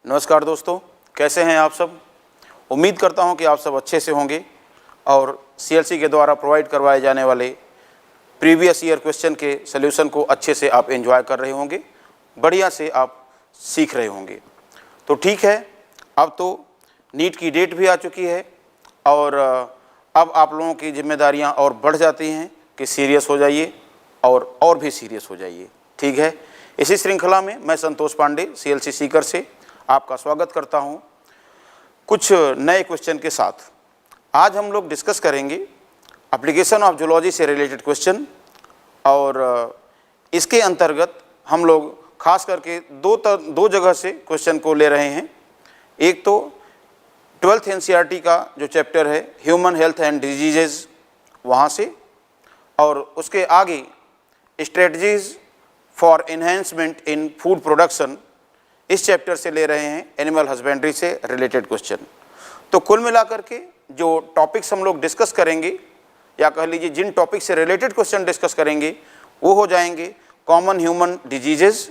नमस्कार दोस्तों, कैसे हैं आप सब। उम्मीद करता हूं कि आप सब अच्छे से होंगे और सीएलसी के द्वारा प्रोवाइड करवाए जाने वाले प्रीवियस ईयर क्वेश्चन के सलूशन को अच्छे से आप एंजॉय कर रहे होंगे, बढ़िया से आप सीख रहे होंगे। तो ठीक है, अब तो नीट की डेट भी आ चुकी है और अब आप लोगों की जिम्मेदारियां और बढ़ जाती हैं कि सीरियस हो जाइए और भी सीरियस हो जाइए। ठीक है, इसी श्रृंखला में मैं संतोष पांडे सीएलसी सीकर से आपका स्वागत करता हूं कुछ नए क्वेश्चन के साथ। आज हम लोग डिस्कस करेंगे एप्लीकेशन ऑफ जूलॉजी से रिलेटेड क्वेश्चन और इसके अंतर्गत हम लोग खास करके दो जगह से क्वेश्चन को ले रहे हैं। एक तो 12th एनसीईआरटी का जो चैप्टर है ह्यूमन हेल्थ एंड डिजीजेज, वहाँ से, और उसके आगे strategies for enhancement in food production, इस चैप्टर से ले रहे हैं एनिमल हस्बेंड्री से रिलेटेड क्वेश्चन। तो कुल मिलाकर के जो टॉपिक्स हम लोग डिस्कस करेंगे या कह लीजिए जिन टॉपिक से रिलेटेड क्वेश्चन डिस्कस करेंगे वो हो जाएंगे common human diseases,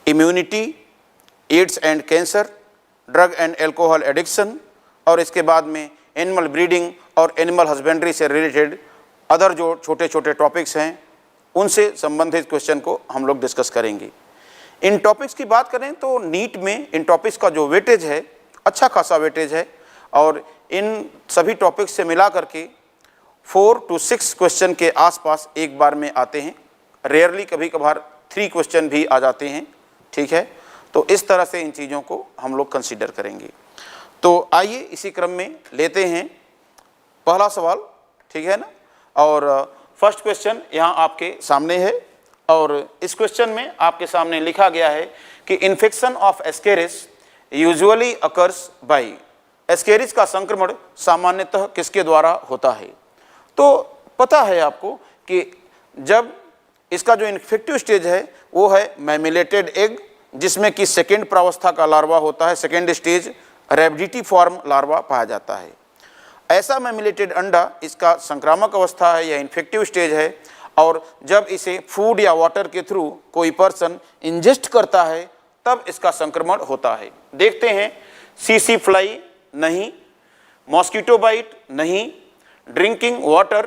immunity, AIDS and cancer, drug and alcohol addiction, और इसके बाद में एनिमल ब्रीडिंग और एनिमल हस्बेंड्री से रिलेटेड अदर जो छोटे छोटे टॉपिक्स हैं उनसे संबंधित क्वेश्चन को हम लोग डिस्कस करेंगे। इन टॉपिक्स की बात करें तो नीट में इन टॉपिक्स का जो वेटेज है अच्छा खासा वेटेज है और इन सभी टॉपिक्स से मिला करके 4 to 6 क्वेश्चन के आसपास एक बार में आते हैं। रेयरली कभी कभार 3 क्वेश्चन भी आ जाते हैं। ठीक है, तो इस तरह से इन चीज़ों को हम लोग कंसीडर करेंगे। तो आइए इसी क्रम में लेते हैं पहला सवाल। ठीक है ना, और फर्स्ट क्वेश्चन यहाँ आपके सामने है और इस क्वेश्चन में आपके सामने लिखा गया है कि infection of Ascaris usually occurs by, Ascaris का संक्रमण सामान्यतः किसके द्वारा होता है। तो पता है आपको कि जब इसका जो इन्फेक्टिव स्टेज है वो है मैमिलेटेड एग, जिसमें कि सेकेंड प्रावस्था का लार्वा होता है, सेकेंड स्टेज रैबिडिटी फॉर्म लार्वा पाया जाता है। ऐसा मैमिलेटेड अंडा इसका संक्रामक अवस्था है या इन्फेक्टिव स्टेज है, और जब इसे फूड या वाटर के थ्रू कोई पर्सन इंजेस्ट करता है तब इसका संक्रमण होता है। देखते हैं, सीसी फ्लाई नहीं, मॉस्किटो बाइट नहीं, drinking water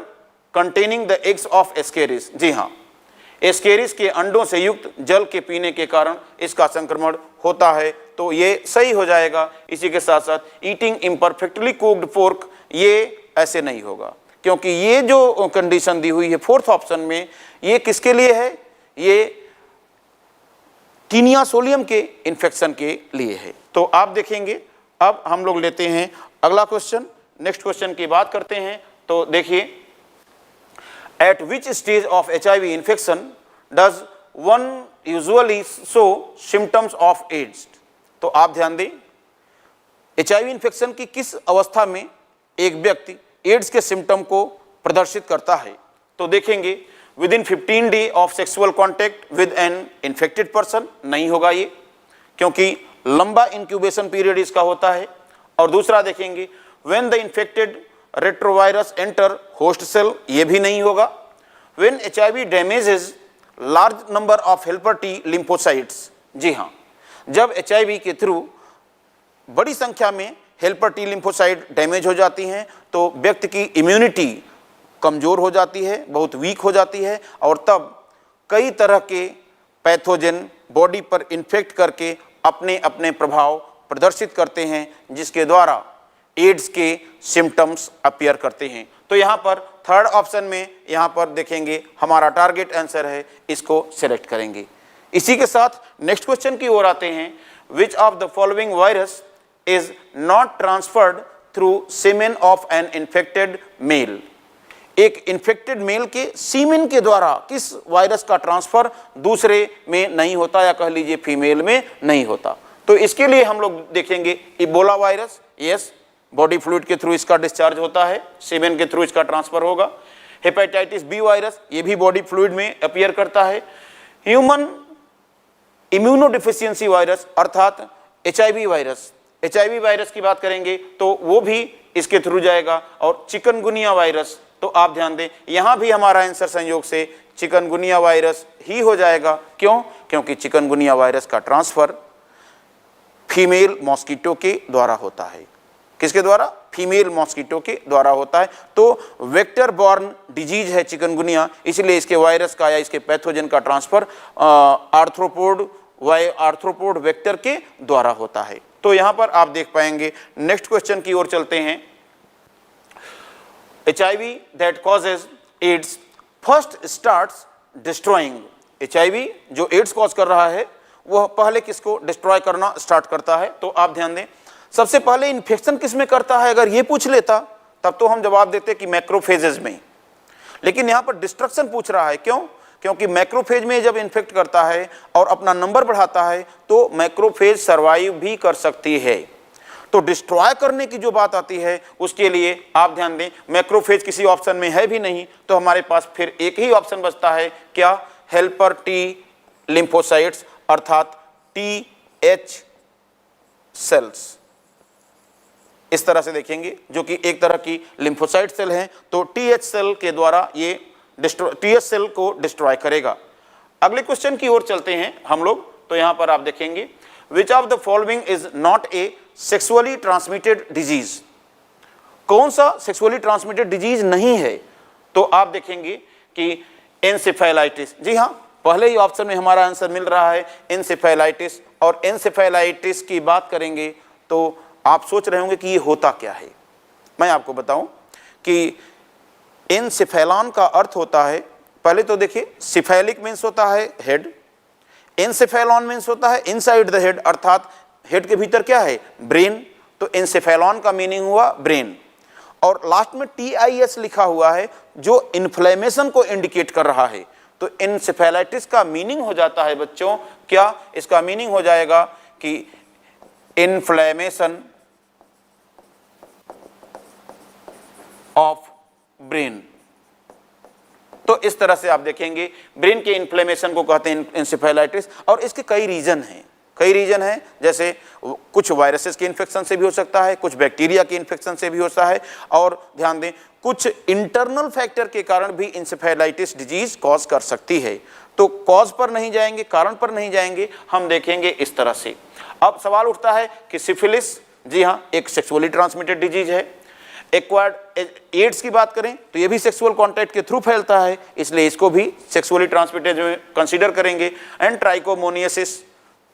containing the eggs of ascaris, जी हाँ, एस्केरिस के अंडों से युक्त जल के पीने के कारण इसका संक्रमण होता है। तो ये सही हो जाएगा। इसी के साथ साथ ईटिंग इम्परफेक्टली कुक्ड पोर्क, ये ऐसे नहीं होगा क्योंकि ये जो कंडीशन दी हुई है फोर्थ ऑप्शन में, ये किसके लिए है, ये टीनिया सोलियम के इन्फेक्शन के लिए है। तो आप देखेंगे, अब हम लोग लेते हैं अगला क्वेश्चन। नेक्स्ट क्वेश्चन की बात करते हैं तो देखिए, at which stage of HIV infection does one usually show symptoms of AIDS. तो आप ध्यान दें, HIV इन्फेक्शन की किस अवस्था में एक व्यक्ति एड्स के सिम्टम को प्रदर्शित करता है। तो देखेंगे, with in 15 day of sexual contact with an infected person, नहीं होगा ये क्योंकि लंबा इंक्यूबेशन पीरियड इसका होता है। और दूसरा देखेंगे, when the infected retrovirus enter host cell, ये भी नहीं होगा। When HIV damages large number of helper T lymphocytes, जी हाँ, जब HIV के थ्रू बड़ी संख्या में हेल्पर टी लिम्फोसाइट डैमेज हो जाती हैं तो व्यक्ति की इम्यूनिटी कमज़ोर हो जाती है, बहुत वीक हो जाती है, और तब कई तरह के पैथोजन बॉडी पर इन्फेक्ट करके अपने अपने प्रभाव प्रदर्शित करते हैं, जिसके द्वारा एड्स के सिम्टम्स अपीयर करते हैं। तो यहाँ पर थर्ड ऑप्शन में यहाँ पर देखेंगे हमारा टारगेट आंसर है, इसको सेलेक्ट करेंगे। इसी के साथ नेक्स्ट क्वेश्चन की ओर आते हैं। विच of the following virus is not transferred through semen of an infected male। एक इन्फेक्टेड मेल के सीमेन के द्वारा किस वायरस का ट्रांसफर दूसरे में नहीं होता या कह लीजिए फीमेल में नहीं होता। तो इसके लिए हम लोग देखेंगे Ebola virus, yes, body fluid के थ्रू इसका डिस्चार्ज होता है, सीमेन के थ्रू इसका ट्रांसफर होगा। हेपेटाइटिस बी वायरस, ये भी बॉडी फ्लूइड में अपीयर करता है। ह्यूमन इम्यूनोडिफिशियंसी वायरस अर्थात HIV वायरस, HIV वायरस की बात करेंगे तो वो भी इसके थ्रू जाएगा। और चिकनगुनिया वायरस, तो आप ध्यान दें, यहां भी हमारा आंसर संयोग से चिकनगुनिया वायरस ही हो जाएगा। क्यों? क्योंकि चिकनगुनिया वायरस का ट्रांसफर फीमेल मॉस्किटो के द्वारा होता है। किसके द्वारा? फीमेल मॉस्किटो के द्वारा होता है। तो वेक्टर बॉर्न डिजीज है चिकनगुनिया, इसलिए इसके वायरस का या इसके पैथोजन का ट्रांसफर आर्थ्रोपोड वेक्टर के द्वारा होता है। तो यहां पर आप देख पाएंगे। नेक्स्ट क्वेश्चन की ओर चलते हैं। HIV that causes AIDS first starts destroying। HIV जो एड्स कॉज कर रहा है वह पहले किसको डिस्ट्रॉय करना स्टार्ट करता है? तो आप ध्यान दें, सबसे पहले इन्फेक्शन किस में करता है? अगर ये पूछ लेता तब तो हम जवाब देते कि मैक्रोफेजेस में, लेकिन यहां पर डिस्ट्रक्शन पूछ रहा है। क्यों? क्योंकि मैक्रोफेज में जब इन्फेक्ट करता है और अपना नंबर बढ़ाता है तो मैक्रोफेज सर्वाइव भी कर सकती है। तो डिस्ट्रॉय करने की जो बात आती है उसके लिए आप ध्यान दें, मैक्रोफेज किसी ऑप्शन में है भी नहीं, तो हमारे पास फिर एक ही ऑप्शन बचता है, क्या? हेल्पर टी लिम्फोसाइट्स अर्थात TH सेल्स। इस तरह से देखेंगे, जो कि एक तरह की लिम्फोसाइट सेल हैं। तो TH सेल के द्वारा ये TH सेल को डिस्ट्रॉय करेगा। अगले क्वेश्चन की ओर चलते हैं हम लोग। तो यहां पर आप देखेंगे, विच of the following is not a sexually transmitted disease? कौन सा सेक्सुअली ट्रांसमिटेड डिजीज नहीं है? तो आप देखेंगे कि एन्सेफेलाइटिस। जी हां, पहले ही ऑप्शन में हमारा आंसर मिल रहा है एन्सेफेलाइटिस। और एन्सेफेलाइटिस की बात करेंगे तो आप सोच रहे होंगे कि ये होता क्या है। मैं आपको बताऊं कि एन्सेफेलॉन का अर्थ होता है, पहले तो देखिए, सिफेलिक मीन्स होता है हेड, एन्सेफेलॉन मीन्स होता है इनसाइड द हेड, अर्थात हेड के भीतर क्या है? ब्रेन। तो एन्सेफेलॉन का मीनिंग हुआ ब्रेन। और लास्ट में TIS लिखा हुआ है जो इन्फ्लेमेशन को इंडिकेट कर रहा है। तो एन्सेफेलाइटिस का मीनिंग हो जाता है बच्चों, क्या? इसका मीनिंग हो जाएगा कि इन्फ्लेमेशन ऑफ ब्रेन। तो इस तरह से आप देखेंगे ब्रेन के इन्फ्लेमेशन को कहते हैं एन्सेफेलाइटिस। और इसके कई रीजन हैं, जैसे कुछ वायरसेस के इन्फेक्शन से भी हो सकता है, कुछ बैक्टीरिया के इन्फेक्शन से भी होता है, और ध्यान दें कुछ इंटरनल फैक्टर के कारण भी एन्सेफेलाइटिस डिजीज कॉज कर सकती है। तो कॉज पर नहीं जाएंगे, कारण पर नहीं जाएंगे, हम देखेंगे इस तरह से। अब सवाल उठता है कि सिफिलिस, जी हाँ, एक सेक्सुअली ट्रांसमिटेड डिजीज है। एक्वायर्ड एड्स की बात करें तो ये भी सेक्सुअल कॉन्टैक्ट के थ्रू फैलता है, इसलिए इसको भी सेक्सुअली ट्रांसमिटेड में कंसीडर करेंगे। एंड ट्राइकोमोनियासिस,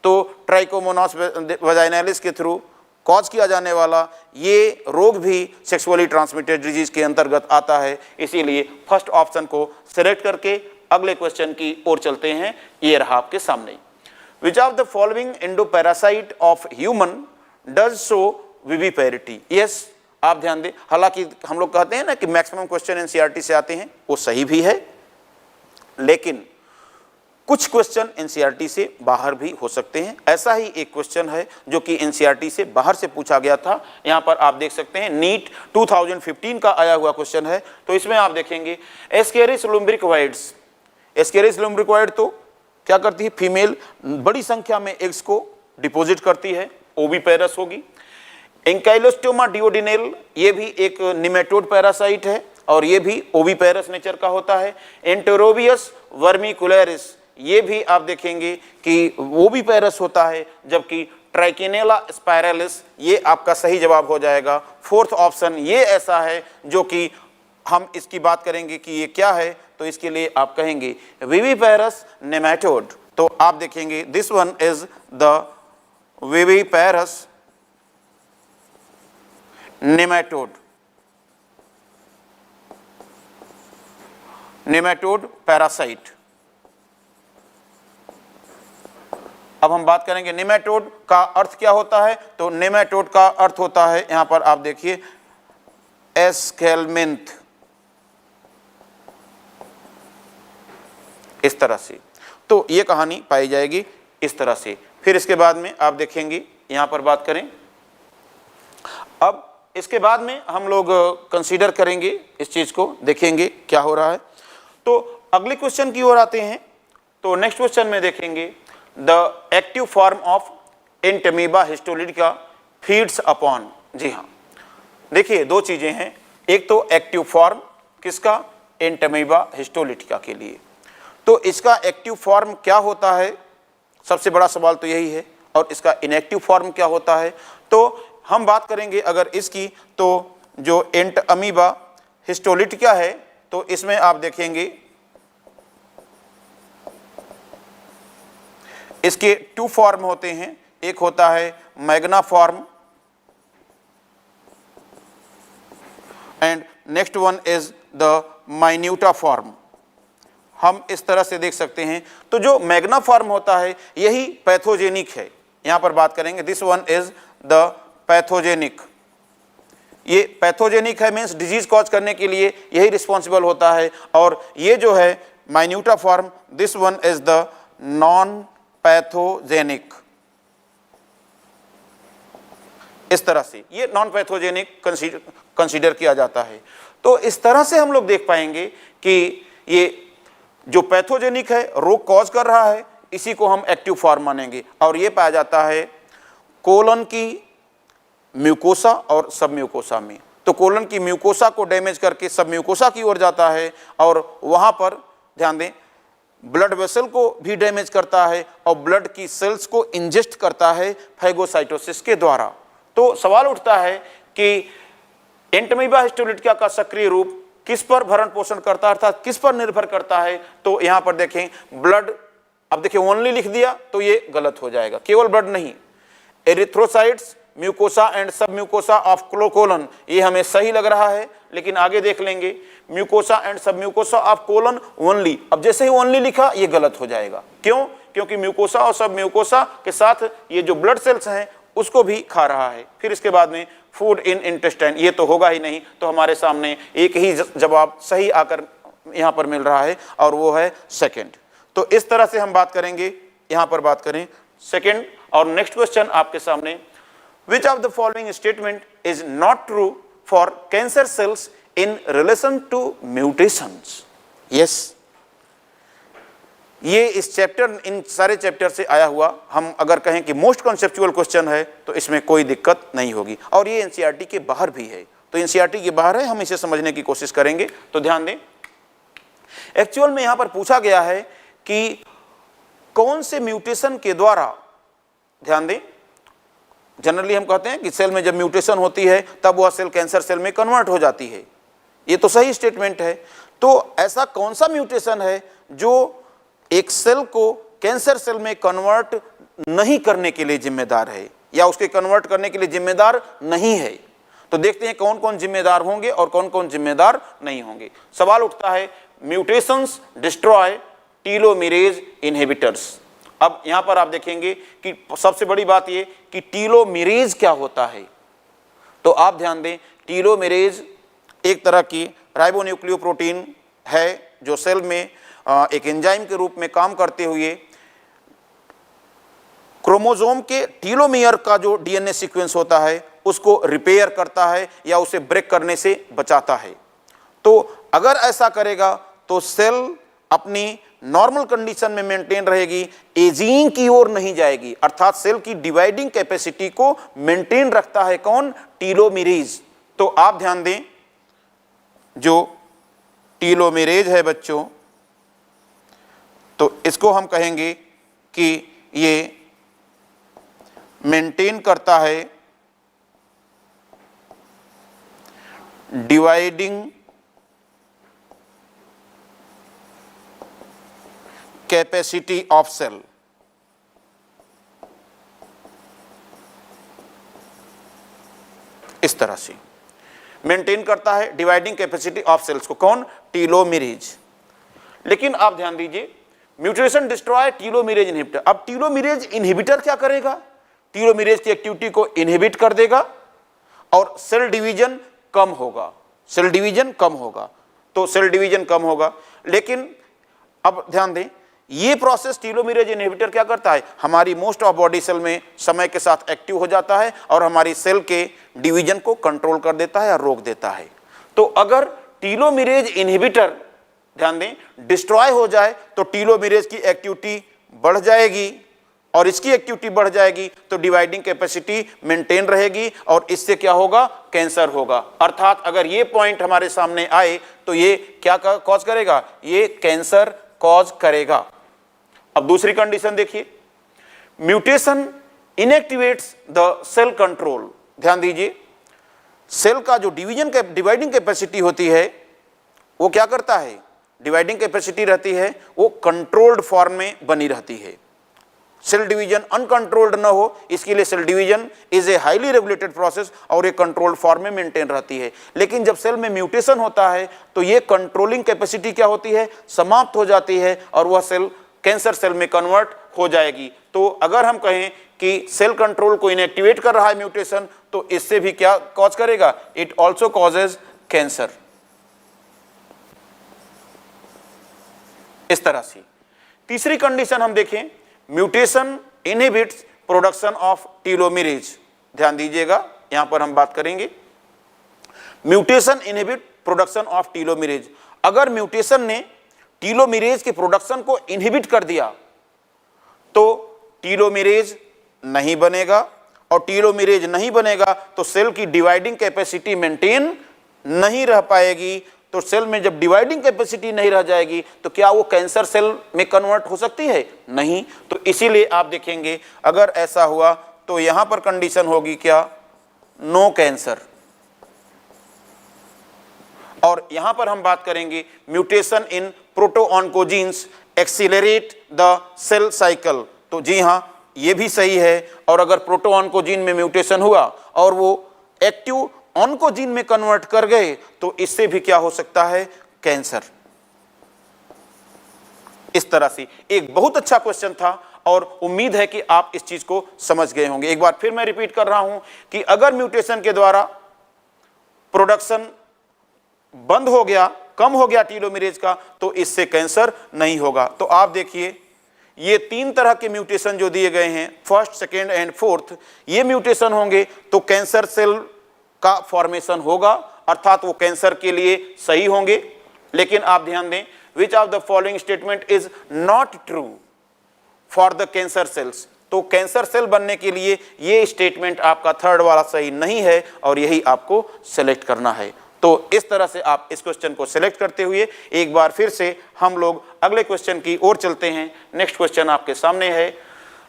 तो ट्राइकोमोनास वजाइनालिस के थ्रू कॉज किया जाने वाला ये रोग भी सेक्सुअली ट्रांसमिटेड डिजीज के अंतर्गत आता है। इसीलिए फर्स्ट ऑप्शन को सिलेक्ट करके अगले क्वेश्चन की ओर चलते हैं। ये रहा आपके सामने। Which of the following endoparasite of human does show viviparity? Yes, आप ध्यान दें, हालांकि हम लोग कहते हैं ना कि मैक्सिमम क्वेश्चन एनसीईआरटी से आते हैं, वो सही भी है, लेकिन कुछ क्वेश्चन एनसीईआरटी से बाहर भी हो सकते हैं। ऐसा ही एक क्वेश्चन है जो कि एनसीईआरटी से बाहर से पूछा गया था। यहां पर आप देख सकते हैं, नीट 2015 का आया हुआ क्वेश्चन है। तो इसमें आप देखेंगे एस्केरिस लुम्ब्रिकवाइड्स। एस्केरिस लुम्ब्रिकवाइड तो क्या करती है? फीमेल बड़ी संख्या में एग्स को डिपोजिट करती है, ओविपेरस होगी। एंकाइलोस्टोमा डिओडिनेल, ये भी एक निमेटोड पैरासाइट है और ये भी ओविपेरस नेचर का होता है। एंटेरोबियस वर्मिकुलरिस, ये भी आप देखेंगे कि ओविपेरस होता है, जबकि ट्राइकिनेला स्पाइरलिस ये आपका सही जवाब हो जाएगा। फोर्थ ऑप्शन ये ऐसा है जो कि हम इसकी बात करेंगे कि ये क्या है, तो इसके लिए आप कहेंगे विविपेरस नेमेटोड। तो आप देखेंगे this one is the viviparous nematode, nematode parasite. अब हम बात करेंगे नेमेटोड का अर्थ क्या होता है। तो नेमेटोड का अर्थ होता है, यहां पर आप देखिए, एस्केलमेंथ, इस तरह से। तो ये कहानी पाई जाएगी इस तरह से। फिर इसके बाद में आप देखेंगे, यहां पर बात करें, अब इसके बाद में हम लोग कंसीडर करेंगे इस चीज को, देखेंगे क्या हो रहा है। तो अगले क्वेश्चन की ओर आते हैं। तो नेक्स्ट क्वेश्चन में देखेंगे the active form of entamoeba histolytica feeds upon. जी हाँ, देखिए दो चीजें हैं, एक तो एक्टिव फॉर्म किसका? एंटमीबा हिस्टोलिटिका के लिए। तो इसका एक्टिव फॉर्म क्या होता है? सबसे बड़ा सवाल तो यही है। और इसका इनएक्टिव फॉर्म क्या होता है। तो हम बात करेंगे अगर इसकी, तो जो एंट अमीबा हिस्टोलिट क्या है, तो इसमें आप देखेंगे इसके 2 फॉर्म होते हैं, एक होता है magna form and next one is the minuta form. हम इस तरह से देख सकते हैं। तो जो मैग्ना फॉर्म होता है यही पैथोजेनिक है, यहां पर बात करेंगे, this one is the pathogenic. ये पैथोजेनिक है, मीन्स डिजीज कॉज करने के लिए यही रिस्पॉन्सिबल होता है। और ये जो है minuta form, this one is the non pathogenic. इस तरह से ये नॉन पैथोजेनिक कंसीडर किया जाता है। तो इस तरह से हम लोग देख पाएंगे कि ये जो पैथोजेनिक है, रोग कॉज कर रहा है, इसी को हम एक्टिव फॉर्म मानेंगे। और ये पाया जाता है कोलन की म्यूकोसा और सब म्यूकोसा में। तो कोलन की म्यूकोसा को डैमेज करके सब म्यूकोसा की ओर जाता है और वहां पर ध्यान दें ब्लड वेसल को भी डैमेज करता है और ब्लड की सेल्स को इंजेस्ट करता है फैगोसाइटोसिस के द्वारा। तो सवाल उठता है कि एंटमीबा हिस्टोलिटिका का सक्रिय रूप किस पर भरण पोषण करता है, अर्थात किस पर निर्भर करता है। तो यहां पर देखें ब्लड, अब देखिए ओनली लिख दिया तो ये गलत हो जाएगा, केवल ब्लड नहीं, एरिथ्रोसाइट्स, म्यूकोसा एंड सब म्यूकोसा ऑफ कोलन, ये हमें सही लग रहा है। लेकिन आगे देख लेंगे म्यूकोसा एंड सब म्यूकोसा ऑफ कोलन ओनली, अब जैसे ही ओनली लिखा ये गलत हो जाएगा। क्यों? क्योंकि म्यूकोसा और सब म्यूकोसा के साथ ये जो ब्लड सेल्स हैं उसको भी खा रहा है। फिर इसके बाद में फूड इन इंटेस्टाइन, ये तो होगा ही नहीं। तो हमारे सामने एक ही जवाब सही आकर यहां पर मिल रहा है और वो है सेकंड। तो इस तरह से हम बात करेंगे, यहां पर बात करें सेकंड। और नेक्स्ट क्वेश्चन आपके सामने, which of the following statement is not true for cancer cells in relation to mutations? yes, ये इस चैप्टर, इन सारे चैप्टर से आया हुआ, हम अगर कहें कि मोस्ट कॉन्सेप्चुअल क्वेश्चन है तो इसमें कोई दिक्कत नहीं होगी। और ये एनसीईआरटी के बाहर भी है, तो एनसीईआरटी के बाहर है, हम इसे समझने की कोशिश करेंगे। तो ध्यान दें, एक्चुअल में यहां पर पूछा गया है कि कौन से म्यूटेशन के द्वारा, ध्यान दें, जनरली हम कहते हैं कि सेल में जब म्यूटेशन होती है तब वह सेल कैंसर सेल में कन्वर्ट हो जाती है, ये तो सही स्टेटमेंट है। तो ऐसा कौन सा म्यूटेशन है जो एक सेल को कैंसर सेल में कन्वर्ट नहीं करने के लिए जिम्मेदार है या उसके कन्वर्ट करने के लिए जिम्मेदार नहीं है? तो देखते हैं कौन कौन जिम्मेदार होंगे और कौन कौन जिम्मेदार नहीं होंगे। सवाल उठता है म्यूटेशंस डिस्ट्रॉय टीलोमेरेज इनहिबिटर्स। अब यहां पर आप देखेंगे कि सबसे बड़ी बात यह कि टीलोमेरेज क्या होता है। तो आप ध्यान दें, टीलोमेरेज एक तरह की राइबोन्यूक्लियोप्रोटीन है जो सेल में एक एंजाइम के रूप में काम करते हुए क्रोमोसोम के टीलोमियर का जो डीएनए सीक्वेंस होता है उसको रिपेयर करता है या उसे ब्रेक करने से बचाता है। तो अगर ऐसा करेगा तो सेल अपनी नॉर्मल कंडीशन में मेंटेन रहेगी, एजिंग की ओर नहीं जाएगी, अर्थात सेल की डिवाइडिंग कैपेसिटी को मेंटेन रखता है कौन? टीलोमेरेज। तो आप ध्यान दें, जो टीलोमेरेज है बच्चों, तो इसको हम कहेंगे कि ये मेंटेन करता है डिवाइडिंग कैपेसिटी ऑफ सेल। इस तरह से मेंटेन करता है डिवाइडिंग कैपेसिटी ऑफ सेल्स को कौन? टीलोमेरेज। लेकिन आप ध्यान दीजिए, म्यूटेशन डिस्ट्रॉय टीलोमेरेज इनहिबिटर। अब टीलोमेरेज इनहिबिटर क्या करेगा? टीलोमेरेज की एक्टिविटी को इनहिबिट कर देगा और सेल डिवीजन कम होगा, सेल डिवीजन कम होगा। तो सेल डिवीजन कम होगा, लेकिन अब ध्यान दें, ये प्रोसेस टीलोमेरेज इनहिबिटर क्या करता है? हमारी मोस्ट ऑफ बॉडी सेल में समय के साथ एक्टिव हो जाता है और हमारी सेल के डिवीजन को कंट्रोल कर देता है या रोक देता है। तो अगर टीलोमेरेज इनहिबिटर, ध्यान दें, डिस्ट्रॉय हो जाए तो टीलोमेरेज की एक्टिविटी बढ़ जाएगी और इसकी एक्टिविटी बढ़ जाएगी तो डिवाइडिंग कैपेसिटी मेंटेन रहेगी और इससे क्या होगा? कैंसर होगा। अर्थात अगर ये पॉइंट हमारे सामने आए तो ये क्या कॉज करेगा? ये कैंसर कॉज करेगा। अब दूसरी कंडीशन देखिए, mutation inactivates the cell control. ध्यान दीजिए, सेल का जो डिवाइडिंग कैपेसिटी होती है वो क्या करता है, डिवाइडिंग कैपेसिटी रहती है वो कंट्रोल्ड फॉर्म में बनी रहती है। सेल डिवीजन अनकंट्रोल्ड ना हो, इसके लिए cell division is a highly regulated process और ये कंट्रोल्ड फॉर्म में मेंटेन रहती है। लेकिन जब सेल में म्यूटेशन होता है तो ये कंट्रोलिंग कैपेसिटी क्या होती है, समाप्त हो जाती है और वह सेल कैंसर सेल में कन्वर्ट हो जाएगी। तो अगर हम कहें कि सेल कंट्रोल को इनएक्टिवेट कर रहा है म्यूटेशन, तो इससे भी क्या कॉज करेगा, इट ऑल्सो कॉजेज कैंसर। इस तरह से तीसरी कंडीशन हम देखें, म्यूटेशन इनहिबिट्स प्रोडक्शन ऑफ टीलोमेरेज। ध्यान दीजिएगा, यहां पर हम बात करेंगे म्यूटेशन इनहिबिट प्रोडक्शन ऑफ टीलोमेरेज। अगर म्यूटेशन ने टीलोमेरेज के प्रोडक्शन को इनहिबिट कर दिया तो टीलोमेरेज नहीं बनेगा, और टीलोमेरेज नहीं बनेगा तो सेल की डिवाइडिंग कैपेसिटी मेंटेन नहीं रह पाएगी। तो सेल में जब डिवाइडिंग कैपेसिटी नहीं रह जाएगी तो क्या वो कैंसर सेल में कन्वर्ट हो सकती है, नहीं। तो इसीलिए आप देखेंगे अगर ऐसा हुआ तो यहां पर कंडीशन होगी क्या, नो कैंसर। और यहां पर हम बात करेंगे mutation in protooncogenes accelerate the cell cycle. तो जी हां, ये भी सही है। और अगर प्रोटोऑन्कोजीन में म्यूटेशन हुआ और वो एक्टिव ऑन्कोजीन में कन्वर्ट कर गए तो इससे भी क्या हो सकता है, कैंसर। इस तरह से एक बहुत अच्छा क्वेश्चन था और उम्मीद है कि आप इस चीज को समझ गए होंगे। एक बार फिर मैं रिपीट कर रहा हूं कि अगर म्यूटेशन के द्वारा प्रोडक्शन बंद हो गया, कम हो गया टीलोमेरेज का, तो इससे कैंसर नहीं होगा। तो आप देखिए, ये तीन तरह के म्यूटेशन जो दिए गए हैं, फर्स्ट, सेकेंड एंड फोर्थ, ये म्यूटेशन होंगे तो कैंसर सेल का फॉर्मेशन होगा, अर्थात वो कैंसर के लिए सही होंगे। लेकिन आप ध्यान दें, विच of the following statement is not true for the cancer cells. तो कैंसर सेल बनने के लिए ये स्टेटमेंट आपका थर्ड वाला सही नहीं है और यही आपको सेलेक्ट करना है। तो इस तरह से आप इस क्वेश्चन को सिलेक्ट करते हुए एक बार फिर से हम लोग अगले क्वेश्चन की ओर चलते हैं। नेक्स्ट क्वेश्चन आपके सामने है,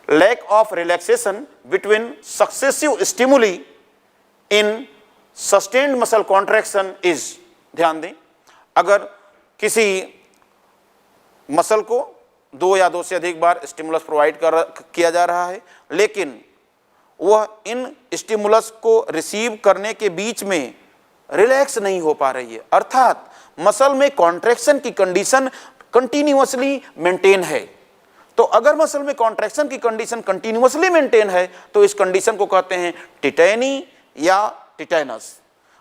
lack of relaxation between successive stimuli in sustained muscle contraction is. ध्यान दें, अगर किसी मसल को दो या दो से अधिक बार स्टिमुलस प्रोवाइड किया जा रहा है, लेकिन वह इन स्टिमुलस को रिसीव करने के बीच में रिलैक्स नहीं हो पा रही है, अर्थात मसल में कॉन्ट्रैक्शन की कंडीशन कंटिन्यूअसली मेंटेन है। तो अगर मसल में कॉन्ट्रैक्शन की कंडीशन कंटिन्यूअसली मेंटेन है तो इस कंडीशन को कहते हैं टिटैनी या टिटैनस।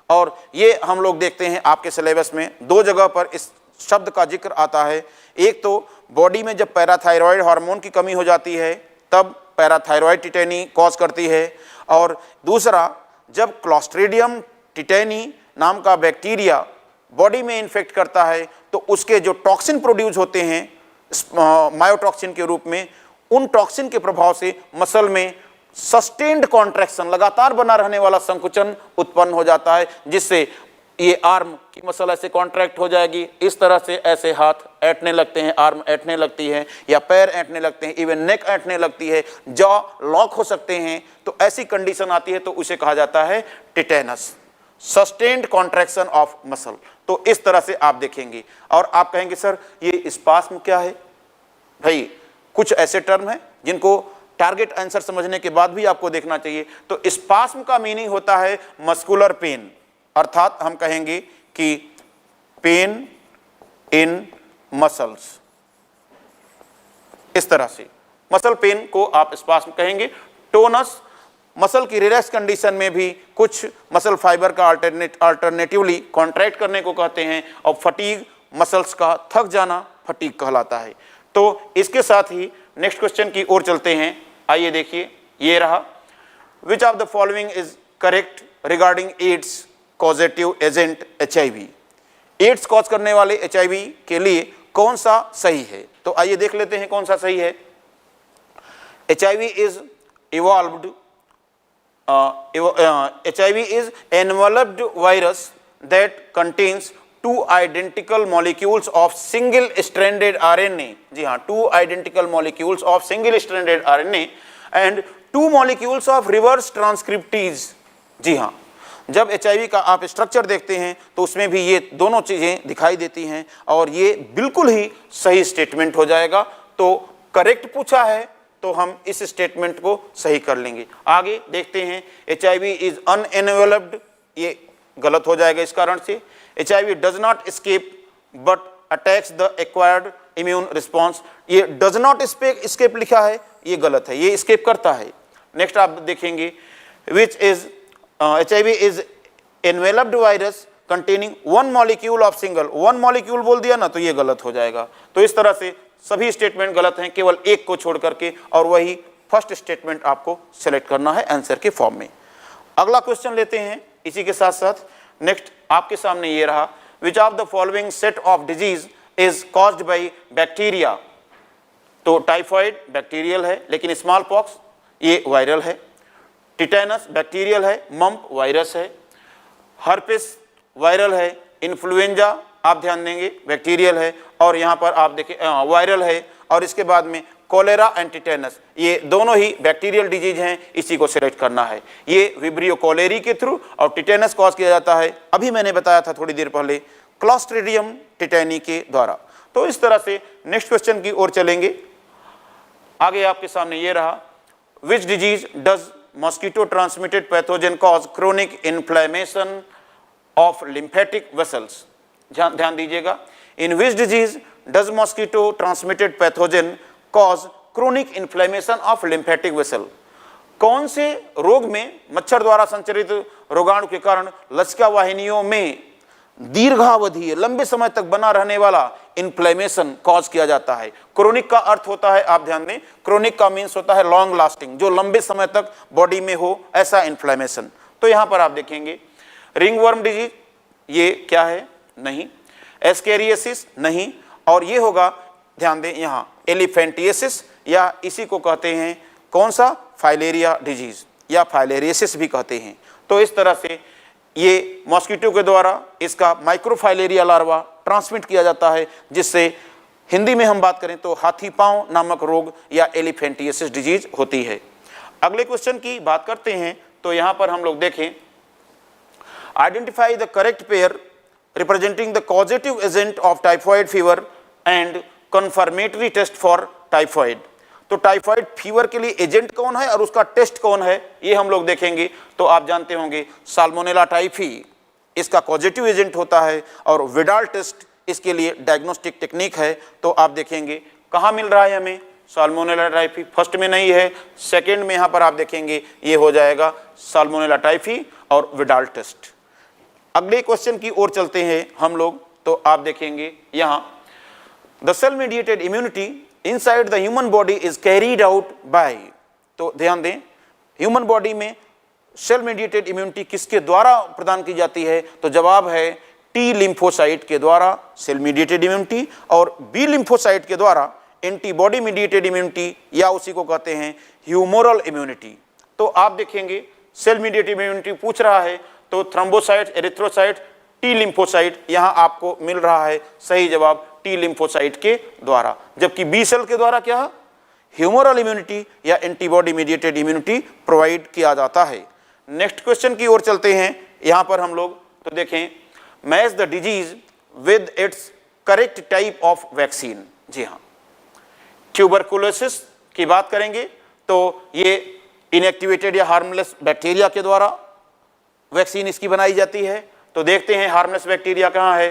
और ये हम लोग देखते हैं आपके सिलेबस में दो जगह पर इस शब्द का जिक्र आता है। एक तो बॉडी में जब पैराथायरॉयड हार्मोन की कमी हो जाती है तब पैराथायरॉयड टिटैनी कॉज करती है, और दूसरा जब क्लॉस्ट्रीडियम टिटैनी नाम का बैक्टीरिया बॉडी में इन्फेक्ट करता है तो उसके जो टॉक्सिन प्रोड्यूस होते हैं मायोटॉक्सिन के रूप में, उन टॉक्सिन के प्रभाव से मसल में सस्टेन्ड कॉन्ट्रैक्शन, लगातार बना रहने वाला संकुचन उत्पन्न हो जाता है, जिससे ये आर्म की मसल ऐसे कॉन्ट्रैक्ट हो जाएगी, इस तरह से ऐसे हाथ ऐंठने लगते हैं, आर्म ऐंठने लगती है या पैर ऐंठने लगते हैं, इवन नेक ऐंठने लगती है, जॉ लॉक हो सकते हैं। तो ऐसी कंडीशन आती है तो उसे कहा जाता है टिटैनस, सस्टेन्ड कॉन्ट्रैक्शन ऑफ मसल। तो इस तरह से आप देखेंगे और आप कहेंगे सर ये स्पास्म क्या है? भाई कुछ ऐसे टर्म हैं जिनको टारगेट आंसर समझने के बाद भी आपको देखना चाहिए। तो स्पास्म का मीनिंग होता है मस्कुलर पेन, अर्थात हम कहेंगे कि पेन इन मसल्स। इस तरह से मसल पेन को आप स्पास्म कहेंगे। टोनस, मसल की रिलैक्स कंडीशन में भी कुछ मसल फाइबर का अल्टरनेटिवली कॉन्ट्रैक्ट करने को कहते हैं, और फटीग, मसल्स का थक जाना फटीग कहलाता है। तो इसके साथ ही नेक्स्ट क्वेश्चन की ओर चलते हैं। आइए देखिए, ये रहा, which of the following is correct regarding AIDS causative agent HIV। AIDS cause करने वाले HIV के लिए कौन सा सही है? तो आइए देख लेते हैं कौन सा सही है। HIV is evolved HIV is enveloped virus that contains two identical molecules of single stranded RNA। जी हाँ, two identical molecules of single stranded RNA and 2 molecules of reverse transcriptase. जी हाँ, जब HIV का आप स्ट्रक्चर देखते हैं तो उसमें भी ये दोनों चीज़ें दिखाई देती हैं और ये बिल्कुल ही सही स्टेटमेंट हो जाएगा। तो करेक्ट पूछा है तो हम इस स्टेटमेंट को सही कर लेंगे। आगे देखते हैं, HIV इज अनएनवेलप्ड, ये गलत हो जाएगा इस कारण से। HIV does not escape but attacks the acquired immune response, ये डज नॉट एस्केप लिखा है, ये गलत है, ये एस्केप करता है। नेक्स्ट आप देखेंगे, which is HIV is enveloped virus containing 1 molecule of single, 1 molecule बोल दिया ना तो ये गलत हो जाएगा। तो इस तरह से सभी स्टेटमेंट गलत हैं केवल एक को छोड़ करके, और वही फर्स्ट स्टेटमेंट आपको सेलेक्ट करना है आंसर के फॉर्म में। अगला क्वेश्चन लेते हैं इसी के साथ साथ। नेक्स्ट आपके सामने ये रहा, which of the following set of disease is caused by bacteria. तो टाइफॉइड बैक्टीरियल है, लेकिन स्मॉल पॉक्स ये वायरल है, टिटेनस बैक्टीरियल है, मम्प वायरस है, हर्पिस वायरल है, इन्फ्लुएंजा आप ध्यान देंगे बैक्टीरियल है, और यहाँ पर आप देखें वायरल है, और इसके बाद में कोलेरा एंड टिटेनस ये दोनों ही बैक्टीरियल डिजीज हैं, इसी को सिलेक्ट करना है। ये विब्रियो कोलेरी के थ्रू और टिटेनस कॉज किया जाता है, अभी मैंने बताया था थोड़ी देर पहले, क्लॉस्ट्रिडियम टिटेनी के द्वारा। तो इस तरह से नेक्स्ट क्वेश्चन की ओर चलेंगे। आगे आपके सामने ये रहा, which disease does mosquito transmitted pathogen cause chronic inflammation of lymphatic vessels. ध्यान दीजिएगा, in which disease does mosquito transmitted pathogen cause chronic inflammation of lymphatic vessel. कौन से रोग में मच्छर द्वारा संचरित रोगाणु के कारण लसिका वाहिनियों में दीर्घावधि लंबे समय तक बना रहने वाला इन्फ्लेमेशन कॉज किया जाता है। क्रोनिक का अर्थ होता है, आप ध्यान दें, क्रोनिक का मीन्स होता है लॉन्ग लास्टिंग, जो लंबे समय तक बॉडी में हो, ऐसा इन्फ्लेमेशन। तो यहां पर आप देखेंगे रिंगवर्म डिजीज, ये क्या है, नहीं, एस्केरियोसिस नहीं, और ये होगा, ध्यान दें यहां एलिफेंटिएसिस, या इसी को कहते हैं कौन सा, फाइलेरिया डिजीज या फाइलेरियसिस भी कहते हैं। तो इस तरह से ये मॉस्किटो के द्वारा इसका माइक्रोफाइलेरिया लार्वा ट्रांसमिट किया जाता है, जिससे हिंदी में हम बात करें तो हाथी पांव नामक रोग या एलिफेंटिएसिस डिजीज होती है। अगले क्वेश्चन की बात करते हैं तो यहां पर हम लोग देखें, identify the correct pair representing the causative agent of typhoid fever and confirmatory test for typhoid. तो टाइफॉइड फीवर के लिए एजेंट कौन है और उसका टेस्ट कौन है, ये हम लोग देखेंगे। तो आप जानते होंगे साल्मोनेला टाइफी इसका कॉजेटिव एजेंट होता है, और विडाल टेस्ट इसके लिए डायग्नोस्टिक टेक्निक है। तो आप देखेंगे कहाँ मिल रहा है हमें, साल्मोनेला टाइफी फर्स्ट में नहीं है, सेकेंड में यहाँ पर आप देखेंगे ये हो जाएगा साल्मोनेला टाइफी और विडाल टेस्ट। अगले क्वेश्चन की ओर चलते हैं हम लोग। तो आप देखेंगे यहाँ, the cell mediated immunity inside the human body is carried out by. तो ध्यान दें, ह्यूमन बॉडी में सेल मीडिएटेड इम्यूनिटी किसके द्वारा प्रदान की जाती है, तो जवाब है टी लिम्फोसाइट के द्वारा सेल मीडिएटेड इम्यूनिटी, और बी लिम्फोसाइट के द्वारा एंटीबॉडी मीडिएटेड इम्यूनिटी, या उसी को कहते हैं ह्यूमोरल इम्यूनिटी। तो आप देखेंगे सेल मीडिएटेड इम्यूनिटी पूछ रहा है, तो थ्रोम्बोसाइट, एरिथ्रोसाइट, टी लिम्फोसाइट, यहां आपको मिल रहा है सही जवाब टी लिम्फोसाइट के द्वारा, जबकि बी सेल के द्वारा क्या, ह्यूमोरल इम्यूनिटी या एंटीबॉडी मीडिएटेड इम्यूनिटी प्रोवाइड किया जाता है। नेक्स्ट क्वेश्चन की ओर चलते हैं। यहां पर हम लोग तो देखें, match the disease with its correct type of vaccine. जी हाँ, ट्यूबरकुलोसिस की बात करेंगे तो ये इनएक्टिवेटेड या हार्मलेस बैक्टीरिया के द्वारा वैक्सीन इसकी बनाई जाती है। तो देखते हैं हार्मलेस बैक्टीरिया कहाँ है,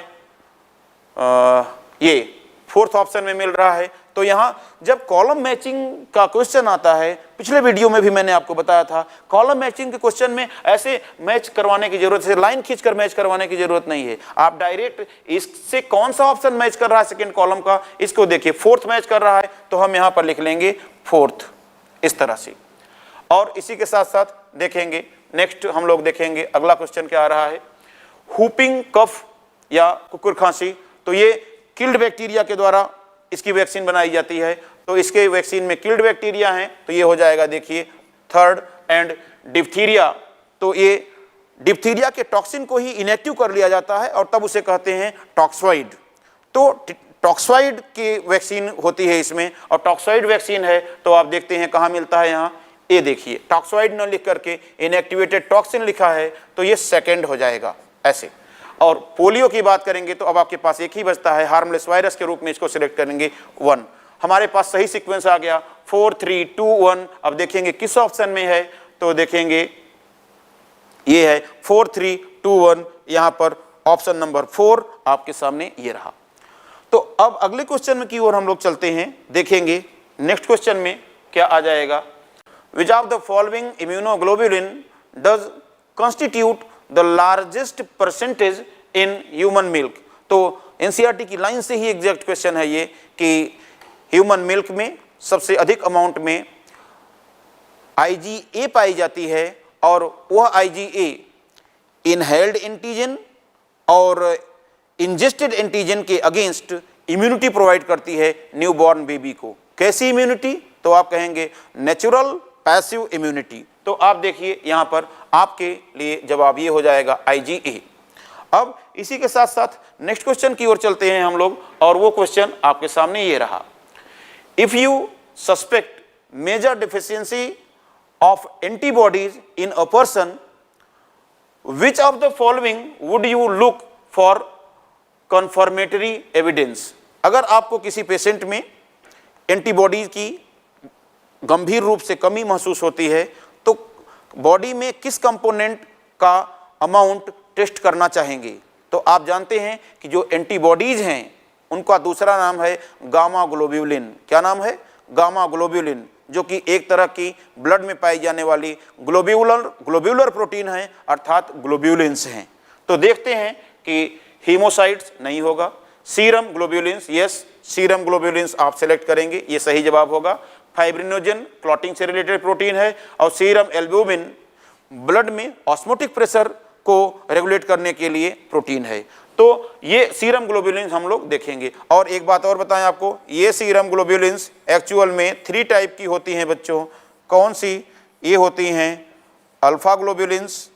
ये फोर्थ ऑप्शन में मिल रहा है। तो यहां जब कॉलम मैचिंग का क्वेश्चन आता है, पिछले वीडियो में भी मैंने आपको बताया था, कॉलम मैचिंग के क्वेश्चन में ऐसे मैच करवाने की जरूरत है, लाइन खींचकर मैच करवाने की जरूरत नहीं है। आप डायरेक्ट इससे कौन सा ऑप्शन मैच कर रहा है सेकंड कॉलम का, इसको देखिए, फोर्थ मैच कर रहा है तो हम यहां पर लिख लेंगे फोर्थ, इस तरह से। और इसी के साथ साथ देखेंगे नेक्स्ट हम लोग देखेंगे अगला क्वेश्चन क्या आ रहा है, हुपिंग कफ या कुकुर खांसी। तो ये किल्ड बैक्टीरिया के द्वारा इसकी वैक्सीन बनाई जाती है। तो इसके वैक्सीन में किल्ड बैक्टीरिया हैं, तो ये हो जाएगा देखिए थर्ड। एंड डिप्थीरिया, तो ये डिप्थीरिया के टॉक्सिन को ही इनएक्टिव कर लिया जाता है और तब उसे कहते हैं टॉक्सॉइड। तो टॉक्सॉइड की वैक्सीन होती है इसमें, और टॉक्सॉइड वैक्सीन है तो आप देखते हैं कहाँ मिलता है, यहाँ ये देखिए टॉक्सोइड न लिख करके इनएक्टिवेटेड टॉक्सिन लिखा है, तो ये सेकंड हो जाएगा ऐसे। और पोलियो की बात करेंगे तो अब आपके पास एक ही बचता है, हार्मलेस वायरस के रूप में इसको सिलेक्ट करेंगे 1। हमारे पास सही सीक्वेंस आ गया 4 3 2 1। अब देखेंगे किस ऑप्शन में है, तो देखेंगे ये है 4 3 2 1, यहां पर ऑप्शन नंबर 4 आपके सामने ये रहा। तो अब अगले क्वेश्चन की ओर हम लोग चलते हैं, देखेंगे नेक्स्ट क्वेश्चन में क्या आ जाएगा। विच of the following immunoglobulin does constitute the largest percentage in human milk. तो एनसीईआरटी की लाइन से ही एग्जैक्ट क्वेश्चन है ये कि ह्यूमन मिल्क में सबसे अधिक अमाउंट में IgA पाई जाती है, और वह IgA इनहेल्ड एंटीजन और इंजेस्टेड एंटीजन के अगेंस्ट इम्यूनिटी प्रोवाइड करती है न्यूबॉर्न बेबी को। कैसी इम्यूनिटी, तो आप कहेंगे नेचुरल पैसिव इम्यूनिटी। तो आप देखिए यहां पर आपके लिए जवाब ये हो जाएगा IgA। अब इसी के साथ साथ नेक्स्ट क्वेश्चन की ओर चलते हैं हम लोग, और वो क्वेश्चन आपके सामने ये रहा। If you suspect major deficiency of antibodies in a person, which of the following would you look for confirmatory evidence. अगर आपको किसी पेशेंट में एंटीबॉडीज की गंभीर रूप से कमी महसूस होती है, तो बॉडी में किस कंपोनेंट का अमाउंट टेस्ट करना चाहेंगे। तो आप जानते हैं कि जो एंटीबॉडीज हैं उनका दूसरा नाम है गामा ग्लोब्यूलिन। क्या नाम है? गामा ग्लोब्यूलिन, जो कि एक तरह की ब्लड में पाई जाने वाली ग्लोब्यूलर प्रोटीन है, अर्थात ग्लोब्यूलिन्स हैं। तो देखते हैं कि हीमोसाइट्स नहीं होगा, सीरम ग्लोब्यूलिन्स, यस सीरम ग्लोब्यूलिन्स आप सेलेक्ट करेंगे, ये सही जवाब होगा। फाइब्रिनोजन क्लॉटिंग से रिलेटेड प्रोटीन है, और सीरम एल्ब्यूमिन ब्लड में ऑस्मोटिक प्रेशर को रेगुलेट करने के लिए प्रोटीन है। तो ये सीरम ग्लोब्यूलिन्स हम लोग देखेंगे। और एक बात और बताएं आपको, ये सीरम ग्लोब्यूलिन्स एक्चुअल में 3 टाइप की होती हैं बच्चों। कौन सी? ये होती हैं अल्फा ग्लोब्यूलिन्स,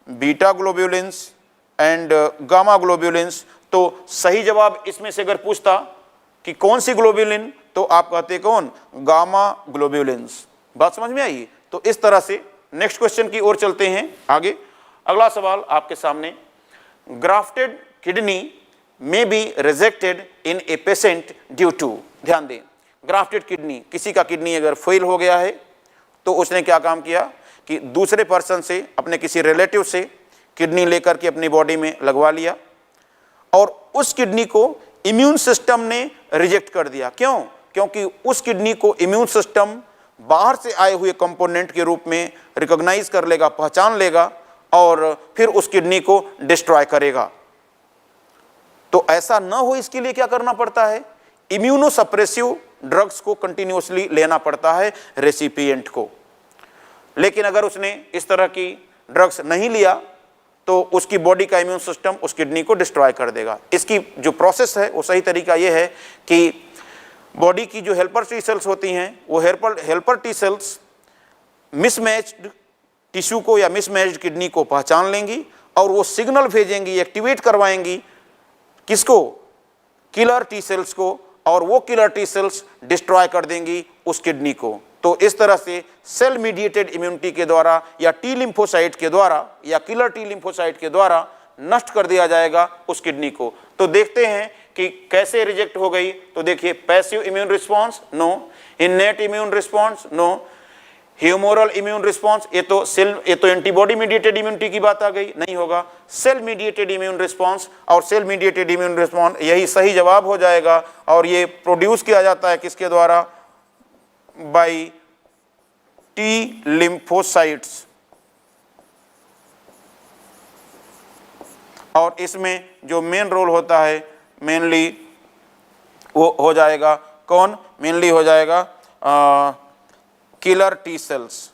बीटा ग्लोब्यूलिन्स एंड गामा ग्लोब्यूलिन्स। तो सही जवाब इसमें से अगर पूछता कि कौन सी ग्लोब्यूलिन, तो आप कहते कौन? गामा ग्लोब्यूलिन्स। बात समझ में आई? तो इस तरह से नेक्स्ट क्वेश्चन की ओर चलते हैं आगे। अगला सवाल आपके सामने, grafted kidney may be rejected in a patient due to. ध्यान दें, ग्राफ्टेड किडनी, किसी का किडनी अगर फेल हो गया है तो उसने क्या काम किया कि दूसरे पर्सन से, अपने किसी रिलेटिव से किडनी लेकर के अपनी बॉडी में लगवा लिया, और उस किडनी को इम्यून सिस्टम ने रिजेक्ट कर दिया। क्यों? क्योंकि उस किडनी को इम्यून सिस्टम बाहर से आए हुए कंपोनेंट के रूप में रिकॉग्नाइज कर लेगा, पहचान लेगा, और फिर उस किडनी को डिस्ट्रॉय करेगा। तो ऐसा न हो इसके लिए क्या करना पड़ता है? इम्यूनोसप्रेसिव ड्रग्स को कंटिन्यूअसली लेना पड़ता है रेसिपिएंट को। लेकिन अगर उसने इस तरह की ड्रग्स नहीं लिया तो उसकी बॉडी का इम्यून सिस्टम उस किडनी को डिस्ट्रॉय कर देगा। इसकी जो प्रोसेस है वो सही तरीका ये है कि बॉडी की जो हेल्पर टी सेल्स होती हैं, वो helper T cells mismatched tissue को या मिसमैच्ड किडनी को पहचान लेंगी, और वो सिग्नल भेजेंगी, एक्टिवेट करवाएंगी किसको? किलर टी सेल्स को, और वो किलर टी सेल्स डिस्ट्रॉय कर देंगी उस किडनी को। तो इस तरह से सेल मीडिएटेड इम्यूनिटी के द्वारा या टी लिम्फोसाइट के द्वारा या किलर टी लिम्फोसाइट के द्वारा नष्ट कर दिया जाएगा उस किडनी को। तो देखते हैं कि कैसे रिजेक्ट हो गई। तो देखिए, passive immune response no, innate immune response no, humoral immune response, ये तो एंटीबॉडी मीडिएटेड इम्यूनिटी की बात आ गई, नहीं होगा। सेल मीडिएटेड इम्यून रिस्पॉन्स, और सेल मीडिएटेड इम्यून रिस्पॉन्स यही सही जवाब हो जाएगा। और ये प्रोड्यूस किया जाता है किसके द्वारा? By T lymphocytes. और इसमें जो मेन रोल होता है मेनली वो हो जाएगा कौन? मेनली हो जाएगा किलर टी सेल्स।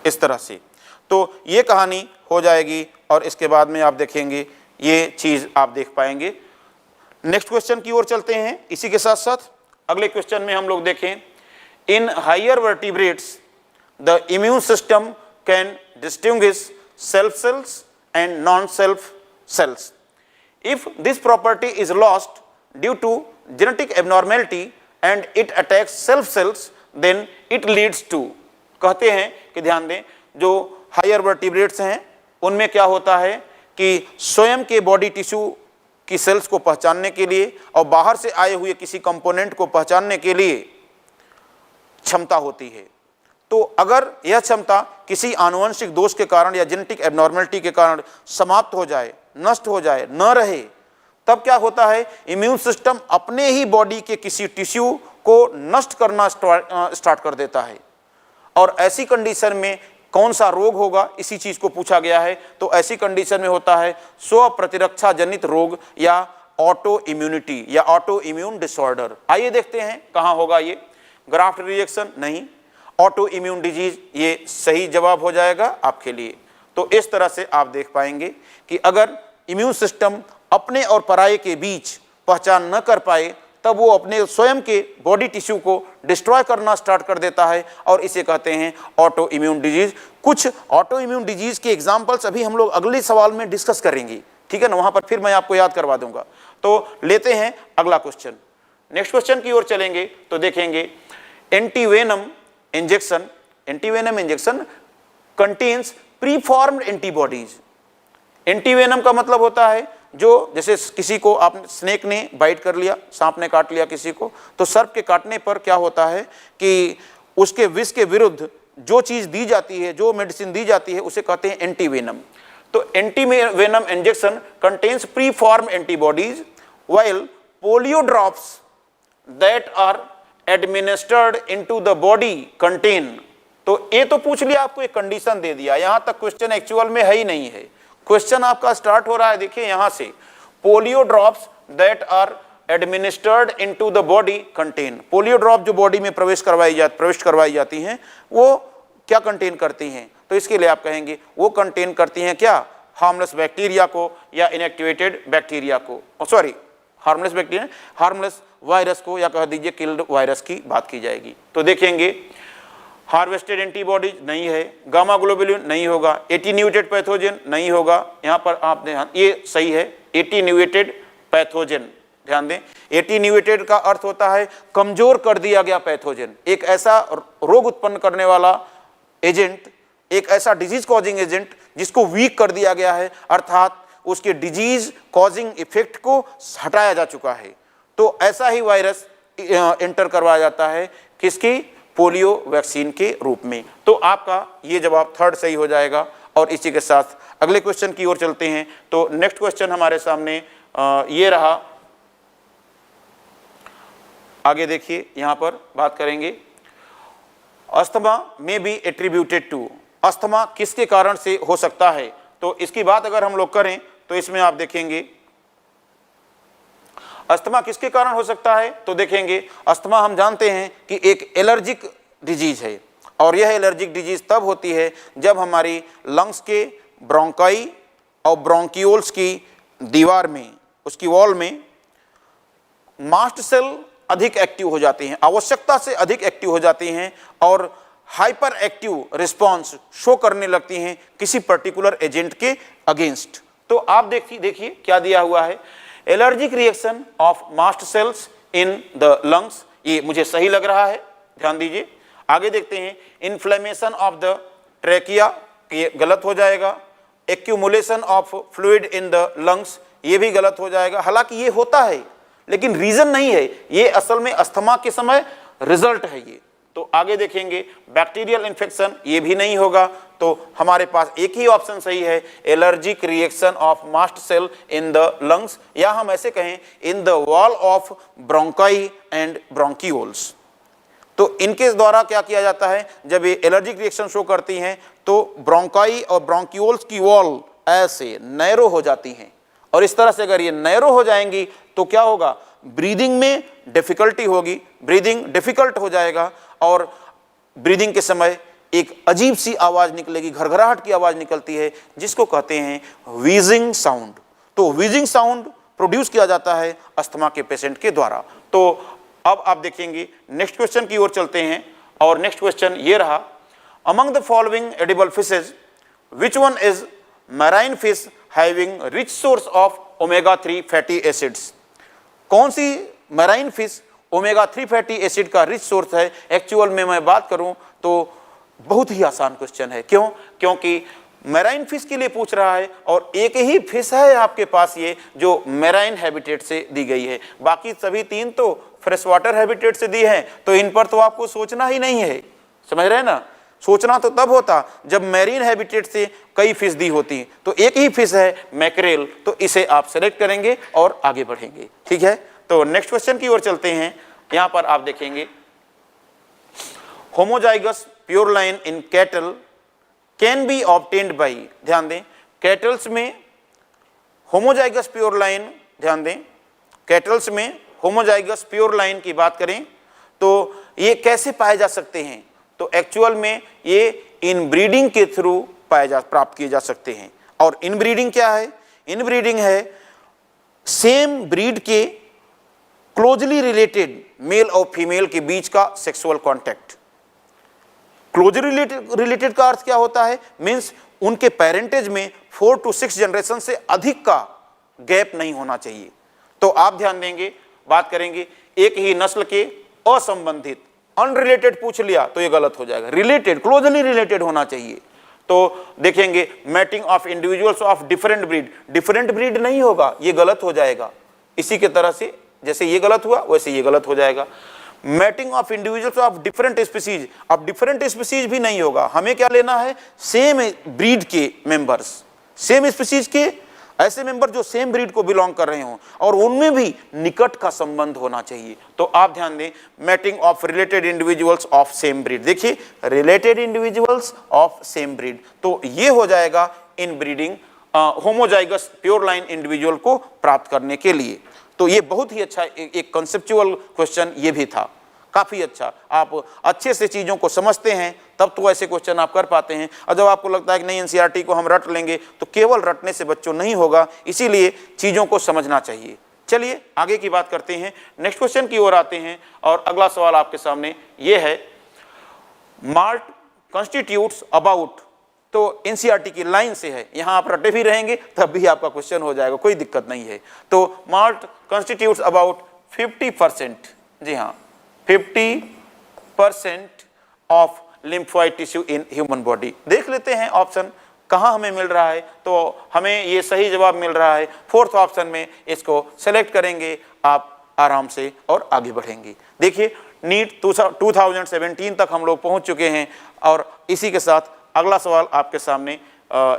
इस तरह से तो ये कहानी हो जाएगी, और इसके बाद में आप देखेंगे ये चीज आप देख पाएंगे। नेक्स्ट क्वेश्चन की ओर चलते हैं। इसी के साथ साथ अगले क्वेश्चन में हम लोग देखें, in higher vertebrates the immune system can distinguish self cells and non self cells. If this property is lost due to genetic abnormality and it attacks self cells then it leads to, कहते हैं कि ध्यान दें, जो higher vertebrates हैं उनमें क्या होता है कि स्वयं के बॉडी टिश्यू की सेल्स को पहचानने के लिए और बाहर से आए हुए किसी कंपोनेंट को पहचानने के लिए क्षमता होती है। तो अगर यह क्षमता किसी आनुवंशिक दोष के कारण या जेनेटिक एबनॉर्मलिटी के कारण समाप्त हो जाए, नष्ट हो जाए, न रहे, तब क्या होता है, इम्यून सिस्टम अपने ही बॉडी के किसी टिश्यू को नष्ट करना स्टार्ट कर देता है। और ऐसी कंडीशन में कौन सा रोग होगा, इसी चीज को पूछा गया है। तो ऐसी कंडीशन में होता है स्व प्रतिरक्षा जनित रोग या ऑटो इम्यूनिटी या ऑटो इम्यून डिसऑर्डर। आइए देखते हैं कहां होगा ये। ग्राफ्ट रिएक्शन नहीं, ऑटो इम्यून डिजीज ये सही जवाब हो जाएगा आपके लिए। तो इस तरह से आप देख पाएंगे कि अगर इम्यून सिस्टम अपने और पराये के बीच पहचान न कर पाए तब वो अपने स्वयं के बॉडी टिश्यू को डिस्ट्रॉय करना स्टार्ट कर देता है और इसे कहते हैं ऑटो इम्यून डिजीज। कुछ ऑटो इम्यून डिजीज के एग्जांपल्स अभी हम लोग अगले सवाल में डिस्कस करेंगे, ठीक है ना, वहां पर फिर मैं आपको याद करवा दूंगा। तो लेते हैं अगला क्वेश्चन। नेक्स्ट क्वेश्चन की ओर चलेंगे तो देखेंगे antivenom injection contains preformed antibodies. Antivenom का मतलब होता है जो, जैसे किसी को आप स्नेक ने बाइट कर लिया, सांप ने काट लिया किसी को, तो सर्प के काटने पर क्या होता है कि उसके विष के विरुद्ध जो चीज दी जाती है, जो मेडिसिन दी जाती है, उसे कहते हैं एंटीवेनम। तो antivenom injection contains preformed antibodies while polio drops that are administered into the body contain. तो ये तो पूछ लिया, आपको एक कंडीशन दे दिया, यहां तक क्वेश्चन एक्चुअल में है ही नहीं है। क्वेश्चन आपका स्टार्ट हो रहा है, देखिए यहां से, polio drops that are administered into the body contain. Polio drop जो बॉडी में प्रवेश करवाई जाती हैं वो क्या कंटेन करती हैं, तो इसके लिए आप कहेंगे वो कंटेन करती हैं क्या, हार्मलेस बैक्टीरिया को या इनएक्टिवेटेड बैक्टीरिया को, sorry harmless bacteria, harmless virus को, या कह दीजिए किल्ड वायरस की बात की जाएगी। तो देखेंगे हार्वेस्टेड एंटीबॉडीज नहीं है, गामा ग्लोबुलिन नहीं होगा, एटीन्यूएटेड पैथोजन नहीं होगा। यहां पर आप ध्यान, ये सही है, एटीन्यूएटेड पैथोजन, ध्यान दें। एटीन्यूएटेड का अर्थ होता है कमजोर कर दिया गया पैथोजन, एक ऐसा रोग उत्पन्न करने वाला एजेंट, एक ऐसा डिजीज कॉजिंग एजेंट जिसको वीक कर दिया गया है, अर्थात उसके डिजीज कॉजिंग इफेक्ट को हटाया जा चुका है। तो ऐसा ही वायरस एंटर करवाया जाता है किसकी, पोलियो वैक्सीन के रूप में। तो आपका ये जवाब थर्ड सही हो जाएगा। और इसी के साथ अगले क्वेश्चन की ओर चलते हैं। तो नेक्स्ट क्वेश्चन हमारे सामने ये रहा, आगे देखिए, यहां पर बात करेंगे अस्थमा में बी एट्रीब्यूटेड टू। अस्थमा किसके कारण से हो सकता है, तो इसकी बात अगर हम लोग करें तो इसमें आप देखेंगे अस्थमा किसके कारण हो सकता है। तो देखेंगे अस्थमा हम जानते हैं कि एक एलर्जिक डिजीज है, और यह एलर्जिक डिजीज तब होती है जब हमारी लंग्स के ब्रोंकाई और ब्रोंकियोल्स की दीवार में, उसकी वॉल में मास्ट सेल अधिक एक्टिव हो जाती हैं, आवश्यकता से अधिक एक्टिव हो जाती हैं और हाइपर एक्टिव रिस्पॉन्स शो करने लगती हैं किसी पर्टिकुलर एजेंट के अगेंस्ट। तो आप देखिए क्या दिया हुआ है, allergic reaction of mast cells in the lungs, ये मुझे सही लग रहा है, ध्यान दीजिए। आगे देखते हैं इन्फ्लेमेशन ऑफ द ट्रेकिया, ये गलत हो जाएगा। Accumulation of fluid in the lungs, ये भी गलत हो जाएगा। हालांकि ये होता है लेकिन रीजन नहीं है, ये असल में अस्थमा के समय रिजल्ट है ये। तो आगे देखेंगे बैक्टीरियल इन्फेक्शन, ये भी नहीं होगा। तो हमारे पास एक ही ऑप्शन सही है, allergic reaction of mast cell in the lungs, या हम ऐसे कहें in the wall of bronchi and bronchioles. तो इनके द्वारा क्या किया जाता है, जब ये एलर्जिक रिएक्शन शो करती हैं तो ब्रोंकाई और ब्रोंकियोल्स की वॉल ऐसे नैरो हो जाती हैं, और इस तरह से अगर ये नैरो हो जाएंगी तो क्या होगा, ब्रीदिंग में डिफिकल्टी होगी, ब्रीदिंग डिफिकल्ट हो जाएगा, और ब्रीदिंग के समय एक अजीब सी आवाज निकलेगी, घरघराहट की आवाज निकलती है, जिसको कहते हैं व्हीजिंग साउंड। तो व्हीजिंग साउंड प्रोड्यूस किया जाता है अस्थमा के पेशेंट के द्वारा। तो अब आप देखेंगे नेक्स्ट क्वेश्चन की ओर चलते हैं, और नेक्स्ट क्वेश्चन ये रहा, among the following edible fishes which one is marine fish having rich source of omega 3 fatty acids. कौन सी marine fish omega 3 fatty acid का रिच सोर्स है? एक्चुअल में मैं बात करूं तो बहुत ही आसान क्वेश्चन है। क्यों? क्योंकि मैराइन फिश के लिए पूछ रहा है और एक ही फिश है आपके पास ये जो मैराइन हैबिटेट से दी गई है, बाकी सभी 3 तो फ्रेश वाटर हैबिटेट से दी है, तो इन पर तो आपको सोचना ही नहीं है। समझ रहे हैं ना? सोचना तो तब होता जब मैरीन हैबिटेट से कई फिश दी होती, तो एक ही फिश है मैक्रेल, तो इसे आप सेलेक्ट करेंगे और आगे बढ़ेंगे। ठीक है, तो नेक्स्ट क्वेश्चन की ओर चलते हैं। यहां पर आप देखेंगे homozygous pure line in cattle can be obtained by, ध्यान दें कैटल्स में होमोजाइगस प्योर लाइन, ध्यान दें कैटल्स में होमोजाइगस प्योर लाइन की बात करें तो ये कैसे पाए जा सकते हैं? तो एक्चुअल में ये इनब्रीडिंग के थ्रू प्राप्त किए जा सकते हैं। और इनब्रीडिंग क्या है? इनब्रीडिंग है सेम ब्रीड के क्लोजली रिलेटेड मेल और फीमेल के बीच का सेक्सुअल कॉन्टैक्ट। क्लोजली रिलेटेड का अर्थ क्या होता है? मीन्स उनके पेरेंटेज में 4 to 6 जनरेशन से अधिक का गैप नहीं होना चाहिए। तो आप ध्यान देंगे, बात करेंगे एक ही नस्ल के असंबंधित, अनरिलेटेड पूछ लिया तो ये गलत हो जाएगा, रिलेटेड, क्लोजली रिलेटेड होना चाहिए। तो देखेंगे mating of individuals of different breed, different breed नहीं होगा, ये गलत हो जाएगा। इसी के तरह से जैसे ये गलत हुआ वैसे ये गलत हो जाएगा। Mating of individuals of different species, अब डिफरेंट स्पीसीज भी नहीं होगा, हमें क्या लेना है? सेम ब्रीड के मेंबर्स, सेम स्पीसीज के ऐसे मेंबर जो सेम ब्रीड को बिलोंग कर रहे हों और उनमें भी निकट का संबंध होना चाहिए। तो आप ध्यान दें mating of related individuals of same breed, देखिए related individuals of same breed, तो ये हो जाएगा inbreeding homozygous pure line individual को प्राप्त करने के लिए। तो ये बहुत ही अच्छा एक कंसेप्चुअल क्वेश्चन ये भी था, काफी अच्छा। आप अच्छे से चीजों को समझते हैं तब तो ऐसे क्वेश्चन आप कर पाते हैं। और जब आपको लगता है कि नहीं एनसीईआरटी को हम रट लेंगे, तो केवल रटने से बच्चों नहीं होगा, इसीलिए चीजों को समझना चाहिए। चलिए आगे की बात करते हैं, नेक्स्ट क्वेश्चन की ओर आते हैं। और अगला सवाल आपके सामने ये है, माल्ट कॉन्स्टिट्यूट्स अबाउट, तो एनसीईआरटी की लाइन से है, यहां आप रटे भी रहेंगे तब भी आपका क्वेश्चन हो जाएगा, कोई दिक्कत नहीं है। तो माल्ट कॉन्स्टिट्यूट्स अबाउट 50%, जी हाँ 50% of lymphoid tissue in human body. देख लेते हैं ऑप्शन कहां हमें मिल रहा है, तो हमें ये सही जवाब मिल रहा है 4th ऑप्शन में, इसको सेलेक्ट करेंगे आप आराम से और आगे बढ़ेंगे। देखिए नीट 2017 तक हम लोग पहुंच चुके हैं और इसी के साथ अगला सवाल आपके सामने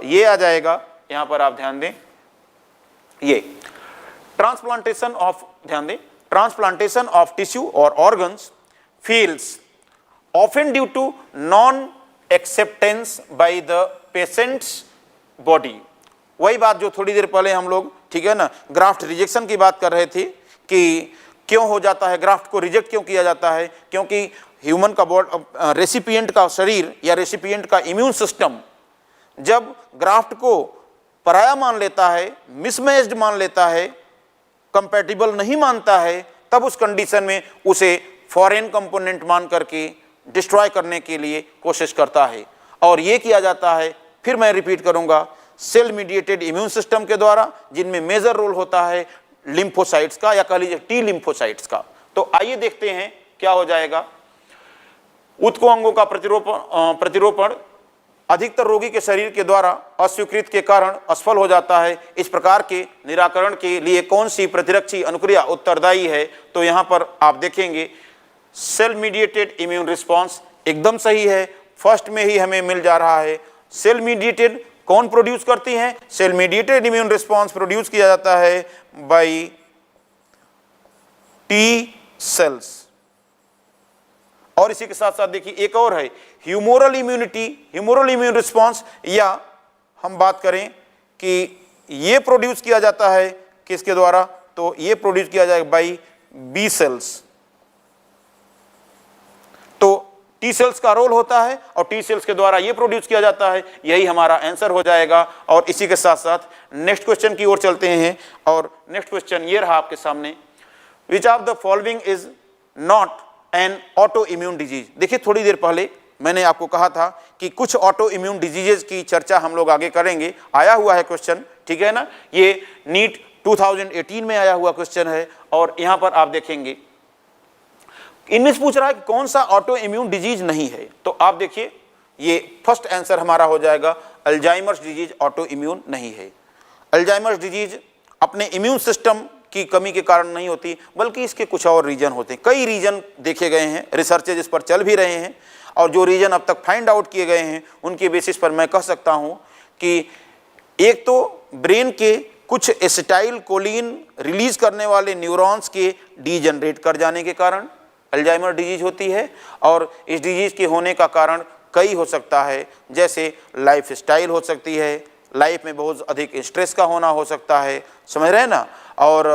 ये आ जाएगा। यहां पर आप ध्यान दें, ये ट्रांसप्लांटेशन ऑफ, ध्यान दें ट्रांसप्लांटेशन ऑफ टिश्यू और organs fails often due to non acceptance by the patient's body. वही बात जो थोड़ी देर पहले हम लोग, ठीक है ना, ग्राफ्ट रिजेक्शन की बात कर रहे थे कि क्यों हो जाता है, ग्राफ्ट को रिजेक्ट क्यों किया जाता है? क्योंकि ह्यूमन का रेसिपिएंट का शरीर या रेसिपिएंट का इम्यून सिस्टम जब ग्राफ्ट को पराया मान लेता है, मिसमैच्ड मान लेता है, कंपैटिबल नहीं मानता है, तब उस कंडीशन में उसे फॉरेन कंपोनेंट मान करके डिस्ट्रॉय करने के लिए कोशिश करता है। और ये किया जाता है, फिर मैं रिपीट करूंगा, सेल मीडिएटेड इम्यून सिस्टम के द्वारा, जिनमें मेजर रोल होता है लिम्फोसाइट्स का या कह लीजिए टी लिम्फोसाइट्स का। तो आइए देखते हैं क्या हो जाएगा। उत्को अंगों का प्रतिरोपण अधिकतर रोगी के शरीर के द्वारा अस्वीकृत के कारण असफल हो जाता है। इस प्रकार के निराकरण के लिए कौन सी प्रतिरक्षी अनुक्रिया उत्तरदायी है? तो यहां पर आप देखेंगे सेल मीडिएटेड इम्यून रिस्पॉन्स एकदम सही है, फर्स्ट में ही हमें मिल जा रहा है। सेल मीडिएटेड कौन प्रोड्यूस करती हैं? Cell mediated immune response produce किया जाता है बाय टी सेल्स। और इसी के साथ साथ देखिए एक और है humoral immunity, humoral immune response, या हम बात करें कि ये प्रोड्यूस किया जाता है किसके द्वारा? तो ये प्रोड्यूस किया जाएगा बाय बी सेल्स। तो टी सेल्स का रोल होता है और टी सेल्स के द्वारा ये प्रोड्यूस किया जाता है, यही हमारा आंसर हो जाएगा। और इसी के साथ साथ नेक्स्ट क्वेश्चन की ओर चलते हैं और नेक्स्ट क्वेश्चन ये रहा आपके सामने, which of the following is not an auto immune disease. देखिए थोड़ी देर पहले मैंने आपको कहा था कि कुछ ऑटो इम्यून डिजीजेज की चर्चा हम लोग आगे करेंगे, आया हुआ है क्वेश्चन, ठीक है ना। ये नीट 2018 में आया हुआ क्वेश्चन है। और यहां पर आप देखेंगे इनमें से पूछ रहा है कि कौन सा ऑटो इम्यून डिजीज नहीं है। तो आप देखिए ये फर्स्ट आंसर हमारा हो जाएगा, अल्जाइमर्स डिजीज ऑटो इम्यून नहीं है। अल्जाइमर्स डिजीज अपने इम्यून सिस्टम की कमी के कारण नहीं होती, बल्कि इसके कुछ और रीजन होते हैं। कई रीजन देखे गए हैं, रिसर्चेज इस पर चल भी रहे हैं, और जो रीजन अब तक फाइंड आउट किए गए हैं उनके बेसिस पर मैं कह सकता हूं कि एक तो ब्रेन के कुछ एसिटाइल कोलिन रिलीज करने वाले न्यूरॉन्स के डीजनरेट कर जाने के कारण अल्जाइमर डिजीज होती है। और इस डिजीज के होने का कारण कई हो सकता है, जैसे लाइफ स्टाइल हो सकती है, लाइफ में बहुत अधिक स्ट्रेस का होना हो सकता है, समझ रहे हैं ना, और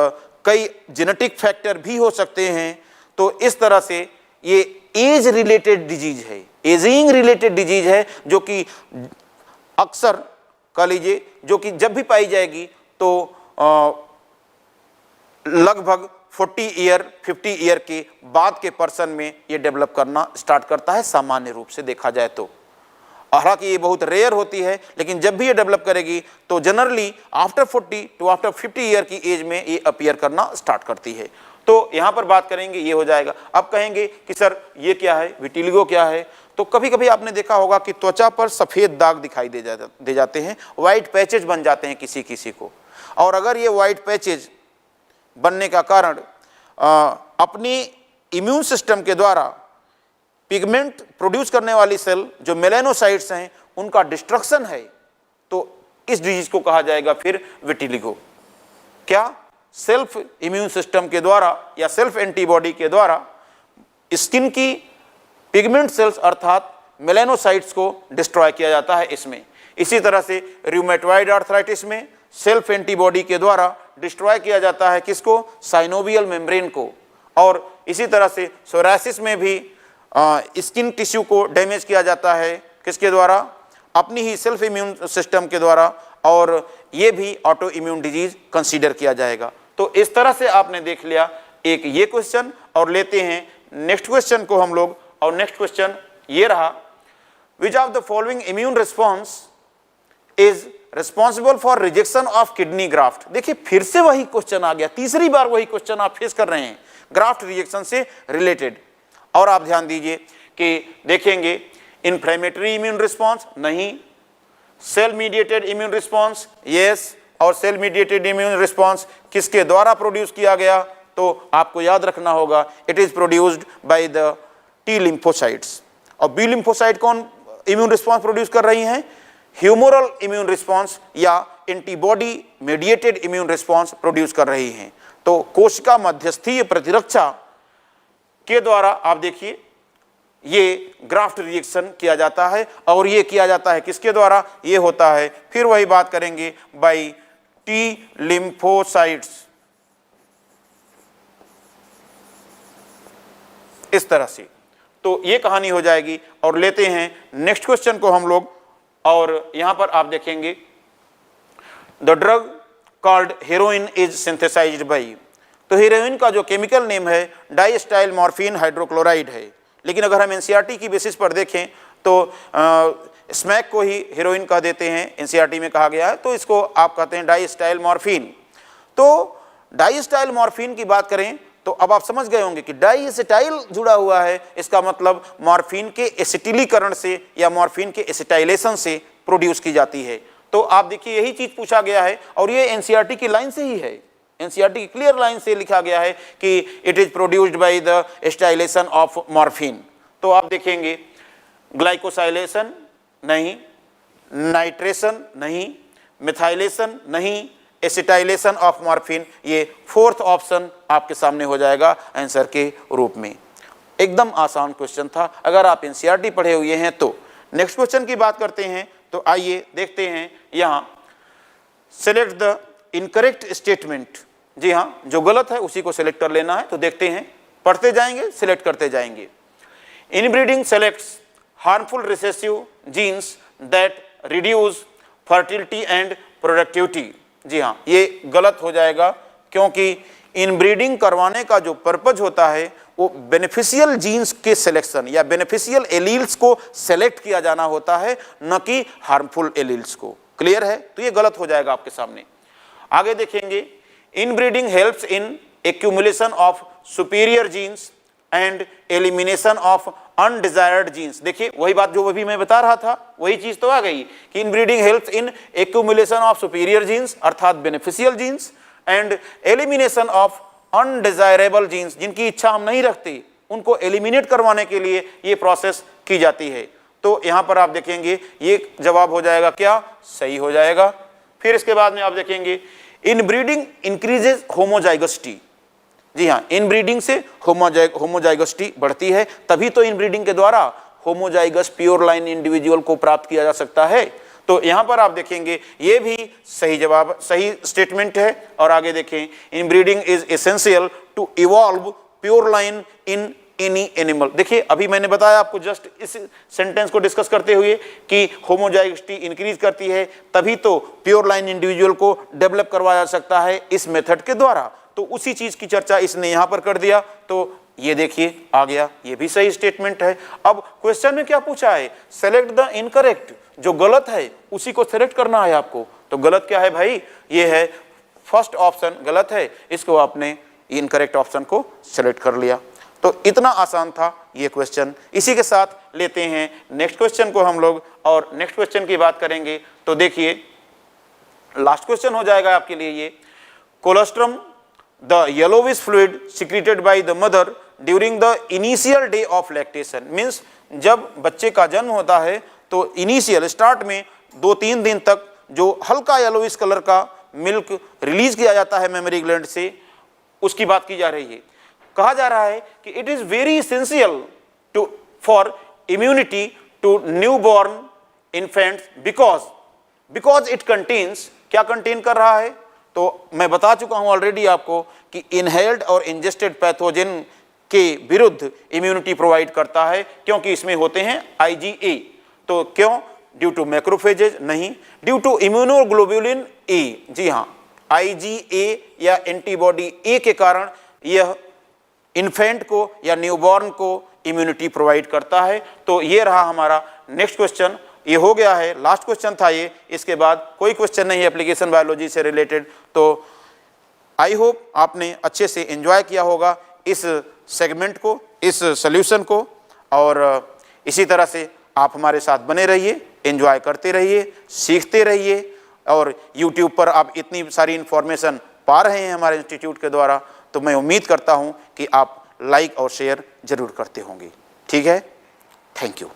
कई जेनेटिक फैक्टर भी हो सकते हैं। तो इस तरह से ये एज रिलेटेड डिजीज है, एजिंग रिलेटेड डिजीज है, जो कि अक्सर कह लीजिए जो कि जब भी पाई जाएगी तो लगभग 50 ईयर के बाद के पर्सन में ये डेवलप करना स्टार्ट करता है, सामान्य रूप से देखा जाए तो। हालांकि ये बहुत रेयर होती है, लेकिन जब भी ये डेवलप करेगी तो generally after 40 to after 50 year की एज में ये अपीयर करना स्टार्ट करती है। तो यहाँ पर बात करेंगे, ये हो जाएगा। अब कहेंगे कि सर ये क्या है, विटिलिगो क्या है। तो कभी कभी आपने देखा होगा कि त्वचा पर सफ़ेद दाग दिखाई दे जाते हैं, वाइट पैचेज बन जाते हैं किसी किसी को। और अगर ये वाइट पैचेज बनने का कारण अपनी इम्यून सिस्टम के द्वारा पिगमेंट प्रोड्यूस करने वाली सेल जो मेलानोसाइट्स हैं उनका डिस्ट्रक्शन है, तो इस डिजीज को कहा जाएगा फिर विटिलिगो। क्या सेल्फ इम्यून सिस्टम के द्वारा या सेल्फ एंटीबॉडी के द्वारा स्किन की पिगमेंट सेल्स अर्थात मेलानोसाइट्स को डिस्ट्रॉय किया जाता है इसमें। इसी तरह से रूमेटॉइड आर्थराइटिस में सेल्फ एंटीबॉडी के द्वारा डिस्ट्रॉय किया जाता है किसको, साइनोवियल मेम्ब्रेन को। और इसी तरह से सोरासिस में भी स्किन टिश्यू को डैमेज किया जाता है किसके द्वारा, अपनी ही सेल्फ इम्यून सिस्टम के द्वारा, और ये भी ऑटो इम्यून डिजीज कंसीडर किया जाएगा। तो इस तरह से आपने देख लिया एक ये क्वेश्चन। और लेते हैं नेक्स्ट क्वेश्चन को हम लोग, और नेक्स्ट क्वेश्चन ये रहा, which of the following immune response is responsible for rejection of kidney graft. देखिए फिर से वही क्वेश्चन आ गया, तीसरी बार वही क्वेश्चन आप फेस कर रहे हैं, ग्राफ्ट रिजेक्शन से रिलेटेड। और आप ध्यान दीजिए कि देखेंगे इन्फ्लेमेटरी इम्यून रिस्पॉन्स नहीं, cell mediated immune response yes, और सेल मीडिएटेड इम्यून रिस्पॉन्स किसके द्वारा प्रोड्यूस किया गया, तो आपको याद रखना होगा it is produced by the T lymphocytes. और बी लिम्फोसाइट कौन इम्यून रिस्पॉन्स प्रोड्यूस कर रही हैं, ह्यूमोरल इम्यून रिस्पॉन्स या antibody mediated immune response produce कर रही हैं। तो कोशिका मध्यस्थीय प्रतिरक्षा के द्वारा आप देखिए ये ग्राफ्ट रिएक्शन किया जाता है, और ये किया जाता है किसके द्वारा, ये होता है फिर वही बात करेंगे बाय टी लिम्फोसाइट्स। इस तरह से तो ये कहानी हो जाएगी। और लेते हैं नेक्स्ट क्वेश्चन को हम लोग, और यहां पर आप देखेंगे the drug called heroin is synthesized by. तो हेरोइन का जो केमिकल नेम है डाइस्टाइल मॉर्फिन हाइड्रोक्लोराइड है, लेकिन अगर हम एनसीईआरटी की बेसिस पर देखें तो स्मैक को ही हेरोइन कह देते हैं, एनसीईआरटी में कहा गया है, तो इसको आप कहते हैं डाइस्टाइल मॉर्फिन। तो डाइस्टाइल मॉर्फिन की बात करें तो अब आप समझ गए होंगे कि डाइएसिटाइल जुड़ा हुआ है, इसका मतलब मॉर्फिन के एसिटिलीकरण से या मॉर्फिन के एसिटाइलेशन से प्रोड्यूस की जाती है। तो आप देखिए यही चीज पूछा गया है, और ये एनसीईआरटी की लाइन से ही है, एनसीईआरटी की क्लियर लाइन से लिखा गया है कि it is produced by the acetylation of morphine. तो आप देखेंगे ग्लाइकोसाइलेशन नहीं, नाइट्रेशन नहीं, मिथाइलेशन नहीं, एसिटाइलेशन ऑफ मॉर्फिन, ये फोर्थ ऑप्शन आपके सामने हो जाएगा आंसर के रूप में। एकदम आसान क्वेश्चन था अगर आप एनसीईआरटी पढ़े हुए हैं तो। नेक्स्ट क्वेश्चन की बात करते हैं, तो आइए देखते हैं यहां, सेलेक्ट द इनकरेक्ट स्टेटमेंट। जी हाँ, जो गलत है उसी को सिलेक्ट कर लेना है। तो देखते हैं, पढ़ते जाएंगे, सिलेक्ट करते जाएंगे। Inbreeding selects harmful recessive genes that reduce fertility and productivity. जी हाँ, ये गलत हो जाएगा, क्योंकि इनब्रीडिंग करवाने का जो पर्पज होता है वो बेनिफिशियल जीन्स के सिलेक्शन या बेनिफिशियल एलील्स को सेलेक्ट किया जाना होता है, न कि हार्मफुल एलील्स को। क्लियर है? तो ये गलत हो जाएगा आपके सामने। आगे देखेंगे, inbreeding helps in accumulation of superior genes and elimination of undesired genes. देखिए वही बात जो अभी मैं बता रहा था, वही चीज तो आ गई कि inbreeding helps in accumulation of superior genes अर्थात beneficial genes and elimination of undesirable genes, जिनकी इच्छा हम नहीं रखते उनको एलिमिनेट करवाने के लिए ये प्रोसेस की जाती है। तो यहां पर आप देखेंगे ये जवाब हो जाएगा क्या, सही हो जाएगा। फिर इसके बाद में आप देखेंगे इनब्रीडिंग इंक्रीजेज होमोजाइगोसिटी। जी हाँ, इनब्रीडिंग से होमोजाइगोसिटी बढ़ती है, तभी तो इनब्रीडिंग के द्वारा होमोजाइगस प्योर लाइन इंडिविजुअल को प्राप्त किया जा सकता है। तो यहां पर आप देखेंगे ये भी सही जवाब, सही स्टेटमेंट है। और आगे देखें, inbreeding is essential to evolve pure line in any animal. देखिए अभी मैंने बताया आपको जस्ट इस सेंटेंस को डिस्कस करते हुए कि होमोजाइगोसिटी इंक्रीज करती है, तभी तो प्योर लाइन इंडिविजुअल को डेवलप करवाया जा सकता है इस मेथड के द्वारा। तो उसी चीज की चर्चा इसने यहां पर कर दिया। तो ये देखिए आ गया, ये भी सही स्टेटमेंट है। अब क्वेश्चन में क्या पूछा है, सेलेक्ट द इनकरेक्ट, जो गलत है उसी को सेलेक्ट करना है आपको। तो गलत क्या है भाई, ये है फर्स्ट ऑप्शन गलत है, इसको आपने इनकरेक्ट ऑप्शन को सेलेक्ट कर लिया। तो इतना आसान था ये क्वेश्चन। इसी के साथ लेते हैं नेक्स्ट क्वेश्चन को हम लोग, और नेक्स्ट क्वेश्चन की बात करेंगे। तो देखिए लास्ट क्वेश्चन हो जाएगा आपके लिए ये, colostrum the yellowish fluid secreted by the mother during the initial day of lactation. Means जब बच्चे का जन्म होता है तो इनिशियल स्टार्ट में 2-3 दिन तक जो हल्का येलोविश कलर का मिल्क रिलीज किया जाता है मेमोरी ग्लैंड से, उसकी बात की जा रही है। कहा जा रहा है कि it is very essential to for immunity to new born infants because it contains, क्या कंटेन कर रहा है, तो मैं बता चुका हूं ऑलरेडी आपको कि इनहेल्ड और इंजेस्टेड पैथोजन के विरुद्ध इम्यूनिटी प्रोवाइड करता है, क्योंकि इसमें होते हैं IgA। तो क्यों, ड्यू टू मैक्रोफेजेज, नहीं, ड्यू टू इम्यूनोग्लोबुलिन ए। जी हां, IgA या एंटीबॉडी ए के कारण यह इन्फेंट को या न्यूबॉर्न को इम्यूनिटी प्रोवाइड करता है। तो ये रहा हमारा नेक्स्ट क्वेश्चन, ये हो गया है, लास्ट क्वेश्चन था ये। इसके बाद कोई क्वेश्चन नहीं है एप्लीकेशन बायोलॉजी से रिलेटेड। तो आई होप आपने अच्छे से एंजॉय किया होगा इस सेगमेंट को, इस सॉल्यूशन को, और इसी तरह से आप हमारे साथ बने रहिए, एंजॉय करते रहिए, सीखते रहिए। और यूट्यूब पर आप इतनी सारी इन्फॉर्मेशन पा रहे हैं हमारे इंस्टीट्यूट के द्वारा, तो मैं उम्मीद करता हूं कि आप लाइक और शेयर जरूर करते होंगे। ठीक है, थैंक यू।